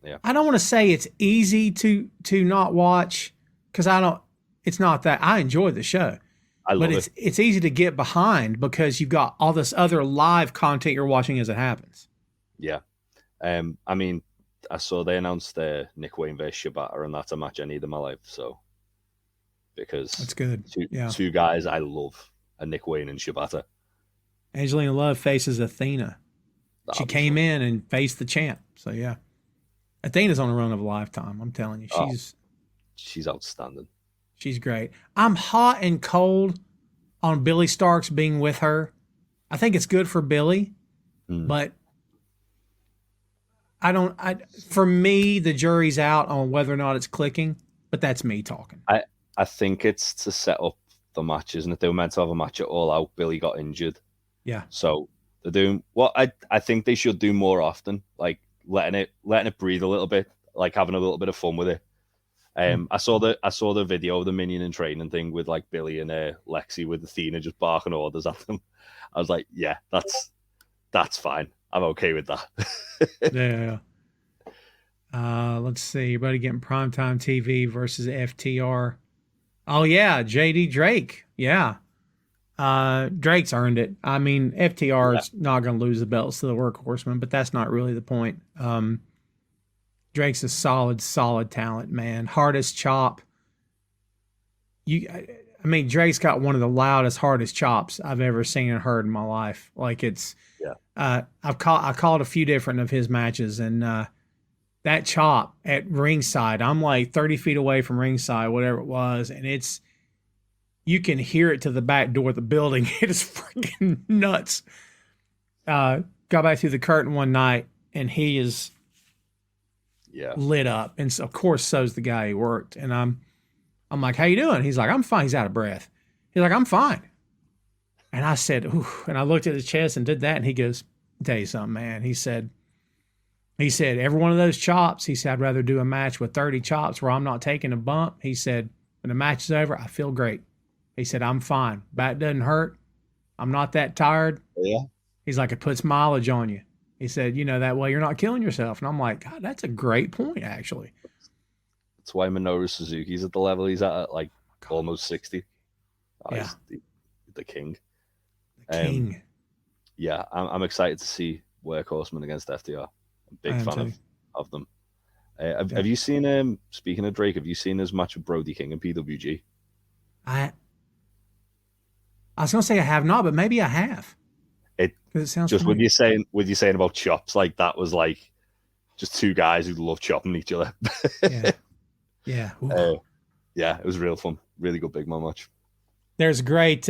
Yeah. I don't want to say it's easy to not watch, because it's not that. I enjoy the show. I love it. It's easy to get behind because you've got all this other live content you're watching as it happens. Yeah. I mean, I saw they announced Nick Wayne versus Shibata, and that's a match I need in my life. So, because that's good. Two guys I love are Nick Wayne and Shibata. Angelina Love faces Athena. She came in and faced the champ. So yeah, Athena's on a run of a lifetime. I'm telling you, she's outstanding. She's great. I'm hot and cold on Billy Starks being with her. I think it's good for Billy, but for me, the jury's out on whether or not it's clicking, but that's me talking. I think it's to set up the match, isn't it? They were meant to have a match at All Out. Billy got injured. Yeah. So they're doing what I think they should do more often, like letting it breathe a little bit, like having a little bit of fun with it. I saw the video of the Minion and Training thing with like Billy and Lexi with Athena just barking orders at them. I was like, yeah, that's fine. I'm okay with that. Yeah. Let's see. Everybody getting primetime TV versus FTR. Oh yeah, JD Drake. Yeah. Drake's earned it. I mean, FTR's not going to lose the belts to the Workhorseman, but that's not really the point. Drake's a solid talent, man. Hardest chop. I mean, Drake's got one of the loudest, hardest chops I've ever seen and heard in my life. Like I called a few different of his matches, and that chop at ringside, I'm like 30 feet away from ringside, whatever it was, and you can hear it to the back door of the building. It is freaking nuts. Got back through the curtain one night, and he is lit up. And so, of course, so's the guy he worked. And I'm like, how you doing? He's like, I'm fine. He's out of breath. He's like, I'm fine. And I said, ooh. And I looked at his chest and did that. And he goes, I'll tell you something, man. He said, every one of those chops, he said, I'd rather do a match with 30 chops where I'm not taking a bump. He said, when the match is over, I feel great. He said, I'm fine. Back doesn't hurt. I'm not that tired. Yeah. He's like, it puts mileage on you. He said, that way you're not killing yourself. And I'm like, God, that's a great point, actually. That's why Minoru Suzuki's at the level he's at like almost 60. Oh, yeah. He's the king. The king. Yeah, I'm excited to see Workhorseman against FTR. I'm a big fan of them. Have you seen, speaking of Drake, have you seen his match with Brody King and PWG? I was going to say I have not, but maybe I have. It sounds just familiar. when you're saying about chops, like that was like just two guys who love chopping each other. Yeah. Yeah, it was real fun. Really good big man match. There's great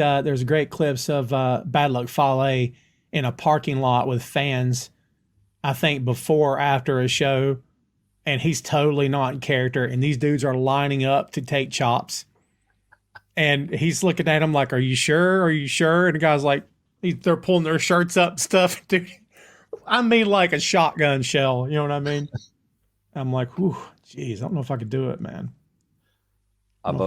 clips of Bad Luck Fale in a parking lot with fans, I think before or after a show, and he's totally not in character, and these dudes are lining up to take chops. And he's looking at him like, are you sure? Are you sure? And the guy's like, they're pulling their shirts up and stuff. Dude, I mean, like a shotgun shell. You know what I mean? I'm like, whew, geez, I don't know if I could do it, man. I've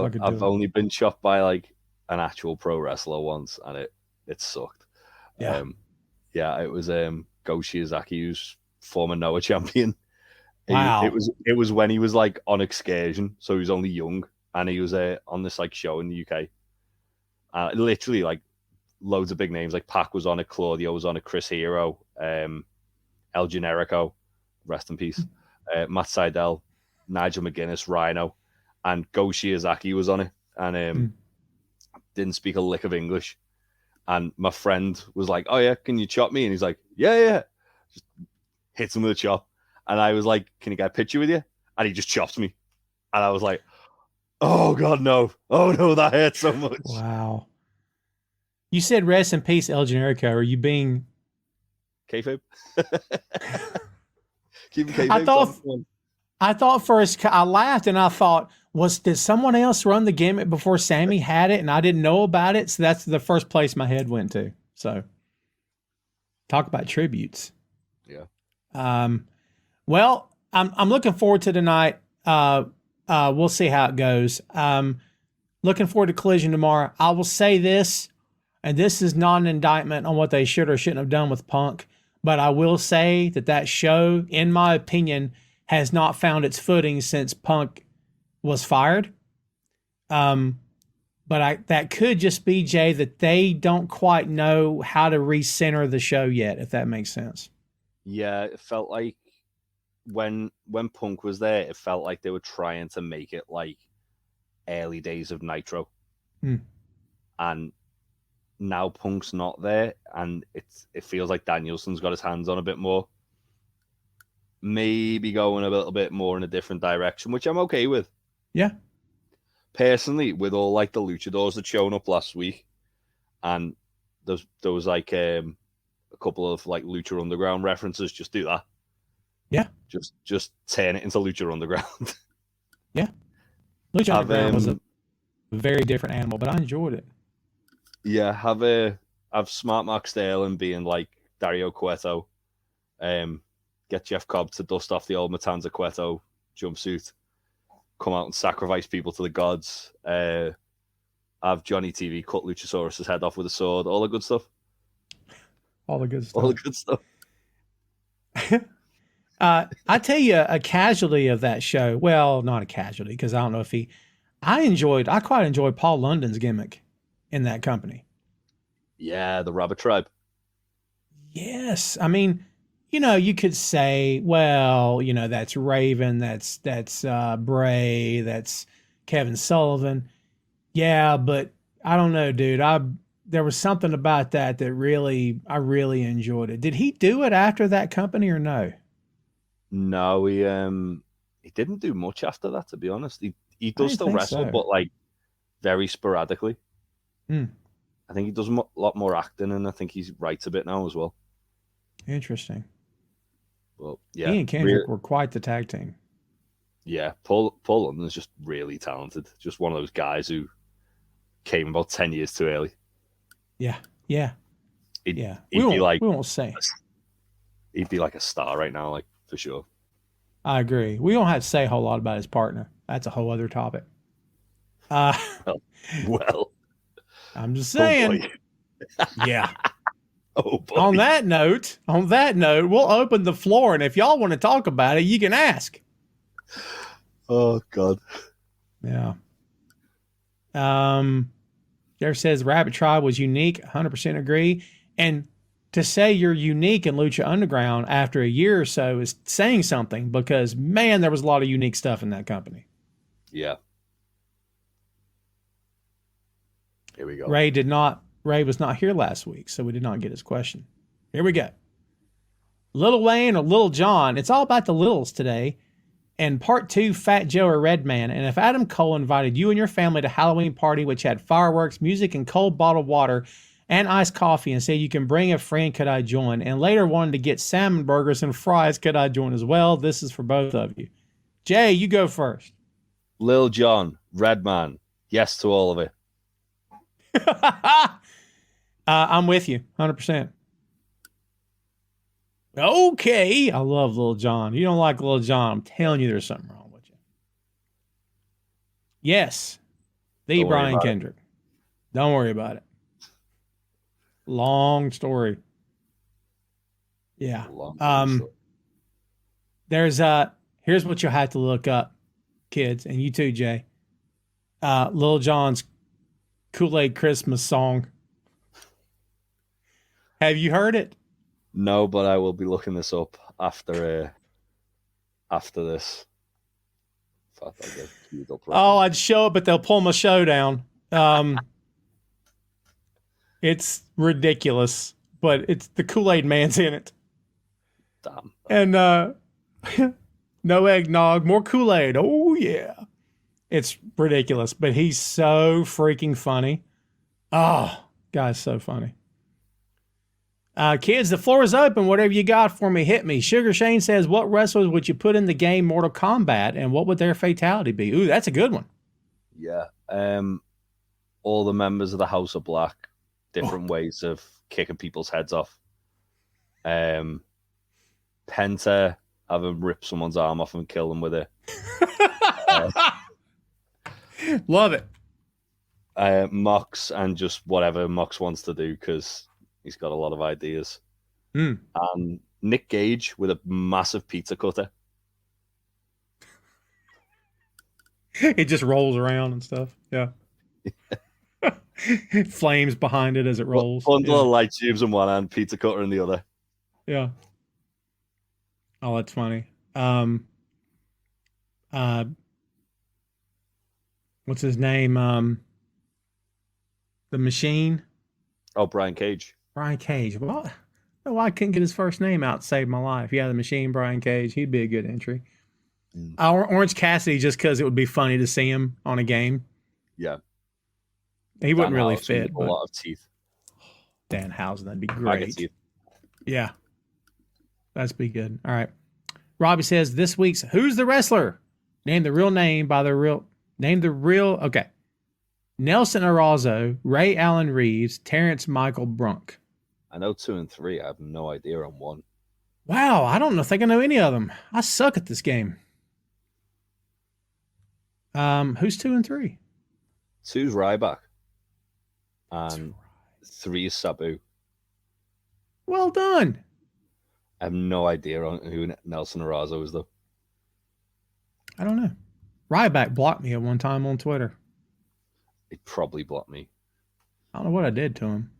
only been chopped by like an actual pro wrestler once, and it sucked. Yeah. It was Go Shiozaki, who's former Noah champion. Wow. It was when he was like on excursion, so he was only young. And he was on this like show in the UK. Literally like loads of big names. Like Pac was on it, Claudio was on it, Chris Hero, El Generico, rest in peace, Matt Sydal, Nigel McGuinness, Rhino, and Go Shiozaki was on it. And didn't speak a lick of English. And my friend was like, oh yeah, can you chop me? And he's like, yeah. Just hits him with a chop. And I was like, can you get a picture with you? And he just chopped me. And I was like, oh God, no! Oh no, that hurt so much. Wow. You said rest in peace, El Generico. Are you being kayfabe? Keep kayfabe. I thought first I laughed and I thought, did someone else run the gimmick before Sammy had it and I didn't know about it? So that's the first place my head went to. So talk about tributes. Yeah. Well, I'm looking forward to tonight. We'll see how it goes. Looking forward to Collision tomorrow. I will say this, and this is not an indictment on what they should or shouldn't have done with Punk, but I will say that show, in my opinion, has not found its footing since Punk was fired. But that could just be, Jay, that they don't quite know how to recenter the show yet, if that makes sense. Yeah, it felt like when Punk was there, it felt like they were trying to make it like early days of Nitro. And now Punk's not there, and it feels like Danielson's got his hands on a bit more. Maybe going a little bit more in a different direction, which I'm okay with. Yeah. Personally, with all like the luchadors that shown up last week, and there was like a couple of like Lucha Underground references, just do that. Yeah. Just turn it into Lucha Underground. Yeah. Lucha Underground was a very different animal, but I enjoyed it. Yeah, have Smart Mark Sterling being like Dario Cueto. Get Jeff Cobb to dust off the old Matanza Cueto jumpsuit. Come out and sacrifice people to the gods. Have Johnny TV cut Luchasaurus's head off with a sword. All the good stuff. All the good stuff. All the good stuff. I tell you a casualty of that show. Well, not a casualty, because I don't know if I quite enjoyed Paul London's gimmick in that company. Yeah, the Rabbit Tribe. Yes. I mean, you could say, well, that's Raven, that's Bray, that's Kevin Sullivan. Yeah, but I don't know, dude. There was something about that I really enjoyed it. Did he do it after that company or no? No, he didn't do much after that, to be honest. He does still wrestle, so. but like very sporadically. Hmm. I think he does a lot more acting, and I think he writes a bit now as well. Interesting. Well, yeah, He and Kendrick were quite the tag team. Yeah, Paul London's just really talented. Just one of those guys who came about 10 years too early. Yeah. We won't say. He'd be like a star right now, like for sure. I agree. We don't have to say a whole lot about his partner. That's a whole other topic. Well, I'm just saying. Yeah. Oh boy. On that note, we'll open the floor, and if y'all want to talk about it, you can ask. Oh God. Yeah. Jeff says Rabbit Tribe was unique. 100% agree. And to say you're unique in Lucha Underground after a year or so is saying something, because man, there was a lot of unique stuff in that company. Yeah. Here we go. Ray was not here last week, so we did not get his question. Here we go. Lil Wayne or Lil Jon. It's all about the littles today. And part 2, Fat Joe or Redman. And if Adam Cole invited you and your family to a Halloween party which had fireworks, music, and cold bottled water and iced coffee, and said you can bring a friend, could I join? And later wanted to get salmon burgers and fries, could I join as well? This is for both of you. Jay, you go first. Lil Jon, Redman. Yes to all of it. I'm with you, 100%. Okay, I love Lil Jon. You don't like Lil Jon, I'm telling you there's something wrong with you. Yes, the Brian Kendrick. Don't worry about it. Long story. Yeah. There's here's what you'll have to look up, kids, and you too, Jay. Lil Jon's Kool-Aid Christmas song. Have you heard it? No, but I will be looking this up after this. Oh, I'd show it, but they'll pull my show down. It's ridiculous, but it's the Kool-Aid Man's in it. Damn. And no eggnog, more Kool-Aid. Oh yeah, it's ridiculous, but he's so freaking funny. Oh, guy's so funny. Kids, the floor is open. Whatever you got for me, hit me. Sugar Shane says, what wrestlers would you put in the game Mortal Kombat, and what would their fatality be? Ooh, that's a good one. Yeah. All the members of the House of Black, different ways of kicking people's heads off. Penta, have him rip someone's arm off and kill them with it. Love it. Mox, and just whatever Mox wants to do, because he's got a lot of ideas. And Nick Gage with a massive pizza cutter. It just rolls around and stuff. Yeah. Flames behind it as it rolls. Bundle of light tubes in one hand, pizza cutter in the other. Yeah. Oh, that's funny. What's his name? The Machine. Oh, Brian Cage. Brian Cage. Well, I couldn't get his first name out to save my life. Yeah, the Machine, Brian Cage. He'd be a good entry. Orange Cassidy, just because it would be funny to see him on a game. Yeah. He wouldn't really fit. A lot of teeth. Danhausen, that'd be great. Yeah. That'd be good. All right. Robbie says, this week's Who's the Wrestler? Name the real name by the real... Okay. Nelson Arazo, Ray Allen Reeves, Terrence Michael Brunk. I know 2 and 3. I have no idea on 1. Wow, I don't think I know any of them. I suck at this game. Who's 2 and 3? 2's Ryback. And 3 is Sabu. Well done. I have no idea on who Nelson Arazo is, though. I don't know. Ryback blocked me at one time on Twitter. It probably blocked me. I don't know what I did to him.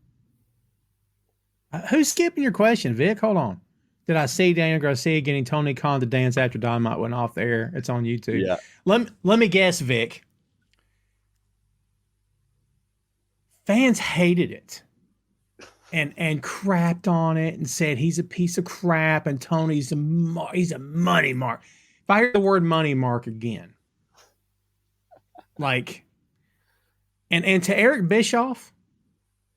Who's skipping your question, Vic? Hold on. Did I see Daniel Garcia getting Tony Khan to dance after Dynamite went off the air? It's on YouTube. Yeah. Let me guess, Vic. Fans hated it and crapped on it and said he's a piece of crap and Tony's he's a money mark. If I hear the word money mark again, like, and to Eric Bischoff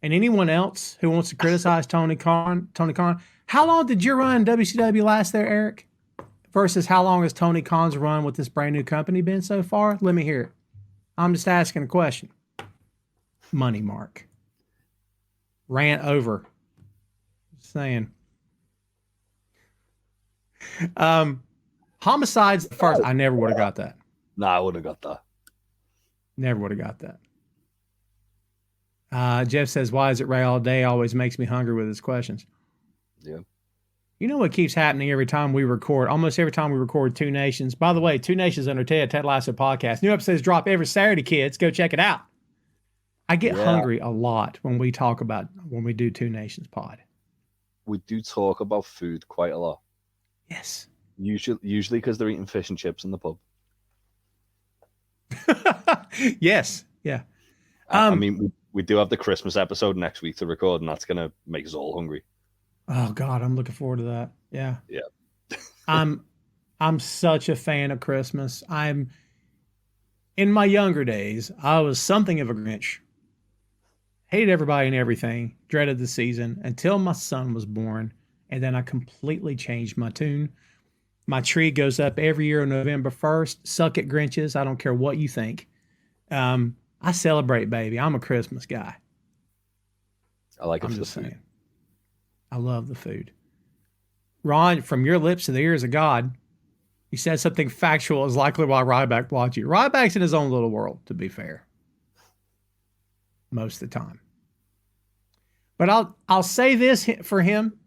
and anyone else who wants to criticize Tony Khan, how long did your run in WCW last there, Eric? Versus how long has Tony Khan's run with this brand new company been so far? Let me hear it. I'm just asking a question. Money mark. Rant over. Just saying. Homicide's the first. I never would have got that. Nah, I would have got that. Never would have got that. Jeff says, why is it Ray all day? Always makes me hungry with his questions. Yeah. You know what keeps happening every time we record? Almost every time we record Two Nations. By the way, Two Nations UnderTed, Ted Lasso podcast. New episodes drop every Saturday, kids. Go check it out. I get hungry a lot when we do Two Nations pod. We do talk about food quite a lot. Yes. Usually because they're eating fish and chips in the pub. Yes. Yeah. I mean, we do have the Christmas episode next week to record, and that's going to make us all hungry. Oh God, I'm looking forward to that. Yeah. Yeah. I'm such a fan of Christmas. In my younger days, I was something of a Grinch. Hated everybody and everything. Dreaded the season until my son was born. And then I completely changed my tune. My tree goes up every year on November 1st. Suck it, Grinches. I don't care what you think. I celebrate, baby. I'm a Christmas guy. I like it. I'm just saying. I love the food. Ron, from your lips to the ears of God, you said something factual is likely why Ryback blocked you. Ryback's in his own little world, to be fair. Most of the time. But I'll say this for him.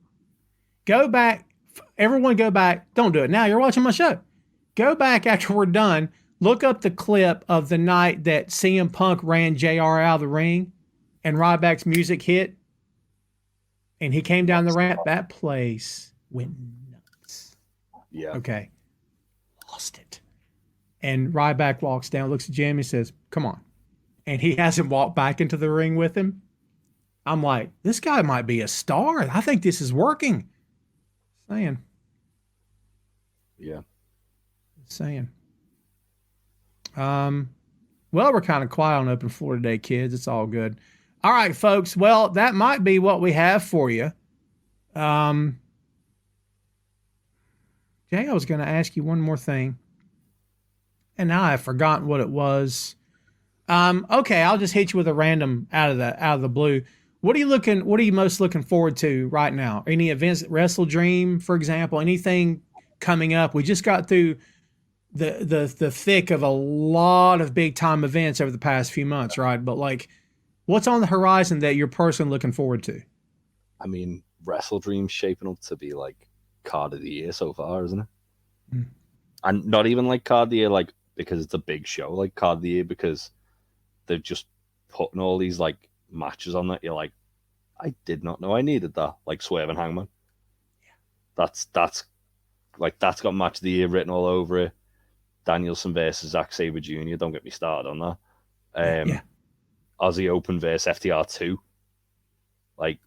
Go back. Everyone go back. Don't do it now. You're watching my show. Go back after we're done. Look up the clip of the night that CM Punk ran JR out of the ring and Ryback's music hit. And he came down the ramp. That place went nuts. Yeah. Okay. Lost it. And Ryback walks down, looks at Jim, and says, come on. And he has him walk back into the ring with him. I'm like, this guy might be a star. I think this is working. Saying. Yeah. Saying. Well, we're kind of quiet on open floor today, kids. It's all good. All right, folks. Well, that might be what we have for you. Jay, I was going to ask you one more thing. And now I've forgotten what it was. Okay, I'll just hit you with a random out of the blue. What are you most looking forward to right now? Any events, Wrestle Dream, for example, anything coming up? We just got through the thick of a lot of big time events over the past few months, right? But like, what's on the horizon that you're personally looking forward to? I mean, Wrestle Dream's shaping up to be like card of the year so far, isn't it? Mm. And not even like card of the year, like because it's a big show, like card of the year because they're just putting all these like matches on that you're like, I did not know I needed that. Like Swerve and Hangman. Yeah. That's got match of the year written all over it. Danielson versus Zack Sabre Jr. Don't get me started on that. Yeah. Aussie Open versus FTR2. Like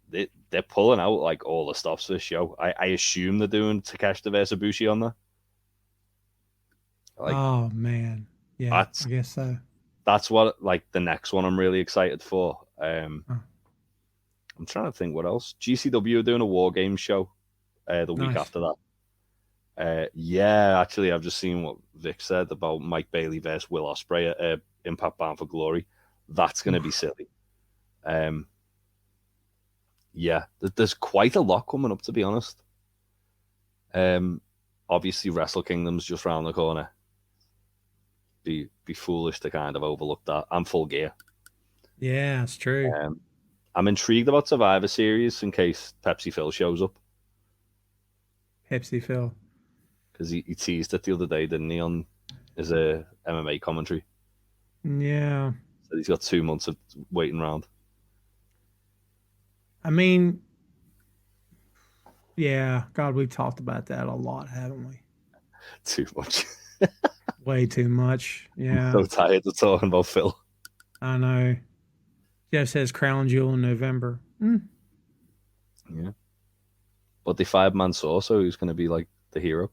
they're pulling out like all the stops for this show. I assume they're doing Takeshita versus Ibushi on that. Like, oh man. Yeah, I guess so. That's what like the next one I'm really excited for. I'm trying to think what else. GCW are doing a War Games show the week after that. Yeah, actually, I've just seen what Vic said about Mike Bailey versus Will Ospreay at Impact Bound for Glory. That's going to be silly. Yeah, there's quite a lot coming up, to be honest. Obviously, Wrestle Kingdom's just round the corner. Be foolish to kind of overlook that. I'm Full Gear. Yeah, it's true. I'm intrigued about Survivor Series in case Pepsi Phil shows up. Pepsi Phil. Because he teased it the other day, didn't he, on is a MMA commentary. Yeah. So he's got 2 months of waiting around. I mean, yeah, God, we've talked about that a lot, haven't we? Too much. Way too much. Yeah. I'm so tired of talking about Phil. I know. Jeff says Crown Jewel in November. Yeah. But the 5-man saw, so he's going to be like the hero.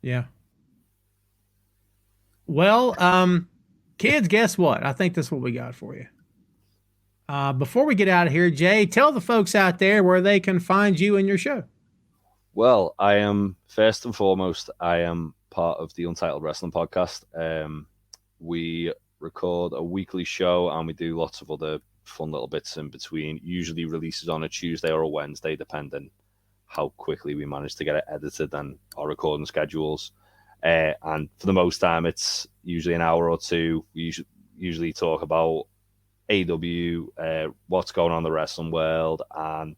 Yeah. Well, kids, guess what? I think that's what we got for you. Before we get out of here, Jay, tell the folks out there where they can find you and your show. Well, I am, first and foremost, I am part of the Untitled Wrestling Podcast. We record a weekly show and we do lots of other fun little bits in between. Usually releases on a Tuesday or a Wednesday, depending how quickly we manage to get it edited and our recording schedules. And for the most time, it's usually an hour or two. We usually talk about AEW, what's going on in the wrestling world, and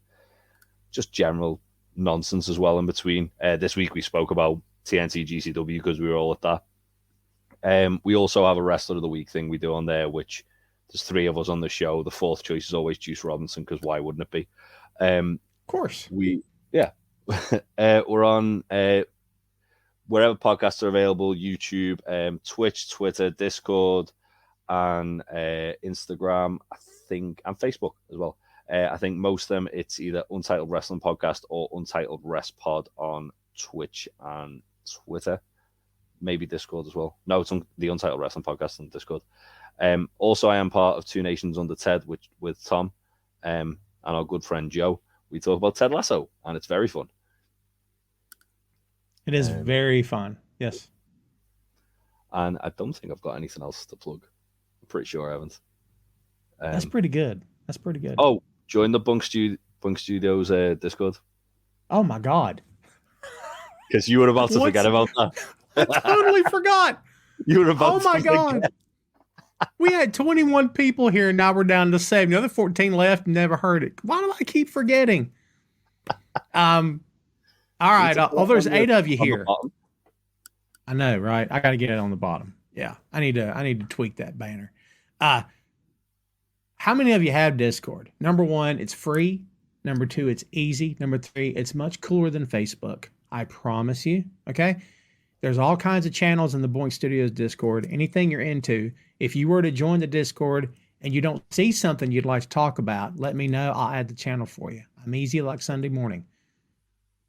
just general nonsense as well in between. This week we spoke about TNT GCW because we were all at that. We also have a Wrestler of the Week thing we do on there, which there's 3 of us on the show. The 4th choice is always Juice Robinson, because why wouldn't it be? Of course. We're on wherever podcasts are available: YouTube, Twitch, Twitter, Discord, and Instagram, I think, and Facebook as well. I think most of them, it's either Untitled Wrestling Podcast or Untitled Rest Pod on Twitch and Twitter. Maybe Discord as well. No, it's the Untitled Wrestling Podcast on Discord. Also, I am part of Two Nations UnderTed with Tom and our good friend Joe. We talk about Ted Lasso, and it's very fun. It is very fun. Yes. And I don't think I've got anything else to plug. I'm pretty sure I haven't. That's pretty good. That's pretty good. Oh, join the Boink Studios Discord. Oh, my God. Because you were about to forget about that. I totally forgot. You were about to Oh, my God. forget. We had 21 people here, and now we're down to 7. The other 14 left, never heard it. Why do I keep forgetting? All right. There's 8 of you here. I know, right? I got to get it on the bottom. Yeah, I need to tweak that banner. How many of you have Discord? Number 1, it's free. Number 2, it's easy. Number 3, it's much cooler than Facebook. I promise you. Okay. There's all kinds of channels in the Boink Studios Discord. Anything you're into. If you were to join the Discord and you don't see something you'd like to talk about, let me know. I'll add the channel for you. I'm easy like Sunday morning.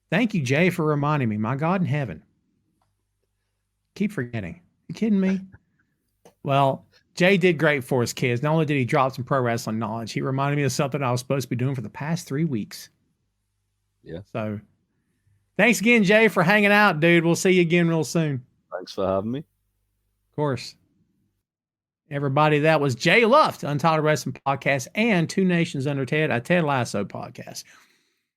Thank you, Jay, for reminding me. My God in heaven. Keep forgetting. You kidding me? Well, Jay did great for us, kids. Not only did he drop some pro wrestling knowledge, he reminded me of something I was supposed to be doing for the past 3 weeks. Yeah. So thanks again, Jay, for hanging out, dude. We'll see you again real soon. Thanks for having me. Of course. Everybody, that was Jay Luft, Untitled Wrestling Podcast, and Two Nations UnderTed, a Ted Lasso podcast.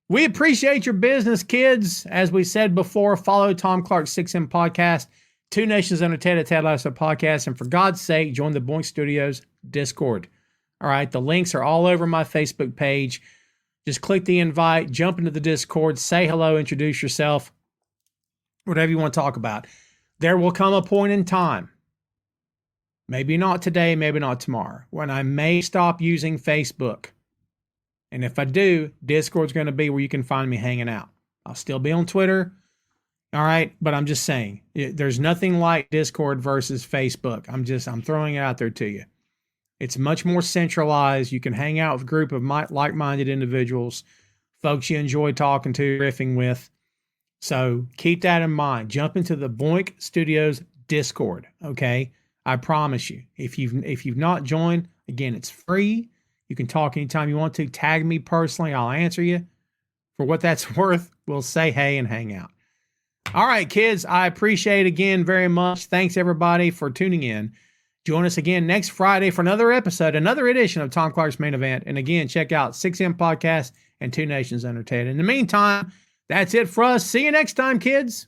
We appreciate your business, kids. As we said before, follow Tom Clark's 6M podcast, Two Nations UnderTed, a Ted Lasso podcast, and for God's sake, join the Boink Studios Discord. All right, the links are all over my Facebook page. Just click the invite, jump into the Discord, say hello, introduce yourself, whatever you want to talk about. There will come a point in time, maybe not today, maybe not tomorrow, when I may stop using Facebook. And if I do, Discord's going to be where you can find me hanging out. I'll still be on Twitter. All right. But I'm just saying, there's nothing like Discord versus Facebook. I'm throwing it out there to you. It's much more centralized. You can hang out with a group of like-minded individuals, folks you enjoy talking to, riffing with. So keep that in mind. Jump into the Boink Studios Discord. Okay. I promise you, if you've not joined, again, it's free. You can talk anytime you want to. Tag me personally. I'll answer you. For what that's worth, we'll say hey and hang out. All right, kids, I appreciate it again very much. Thanks, everybody, for tuning in. Join us again next Friday for another episode, another edition of Tom Clark's Main Event. And again, check out 6M Podcast and Two Nations UnderTed. In the meantime, that's it for us. See you next time, kids.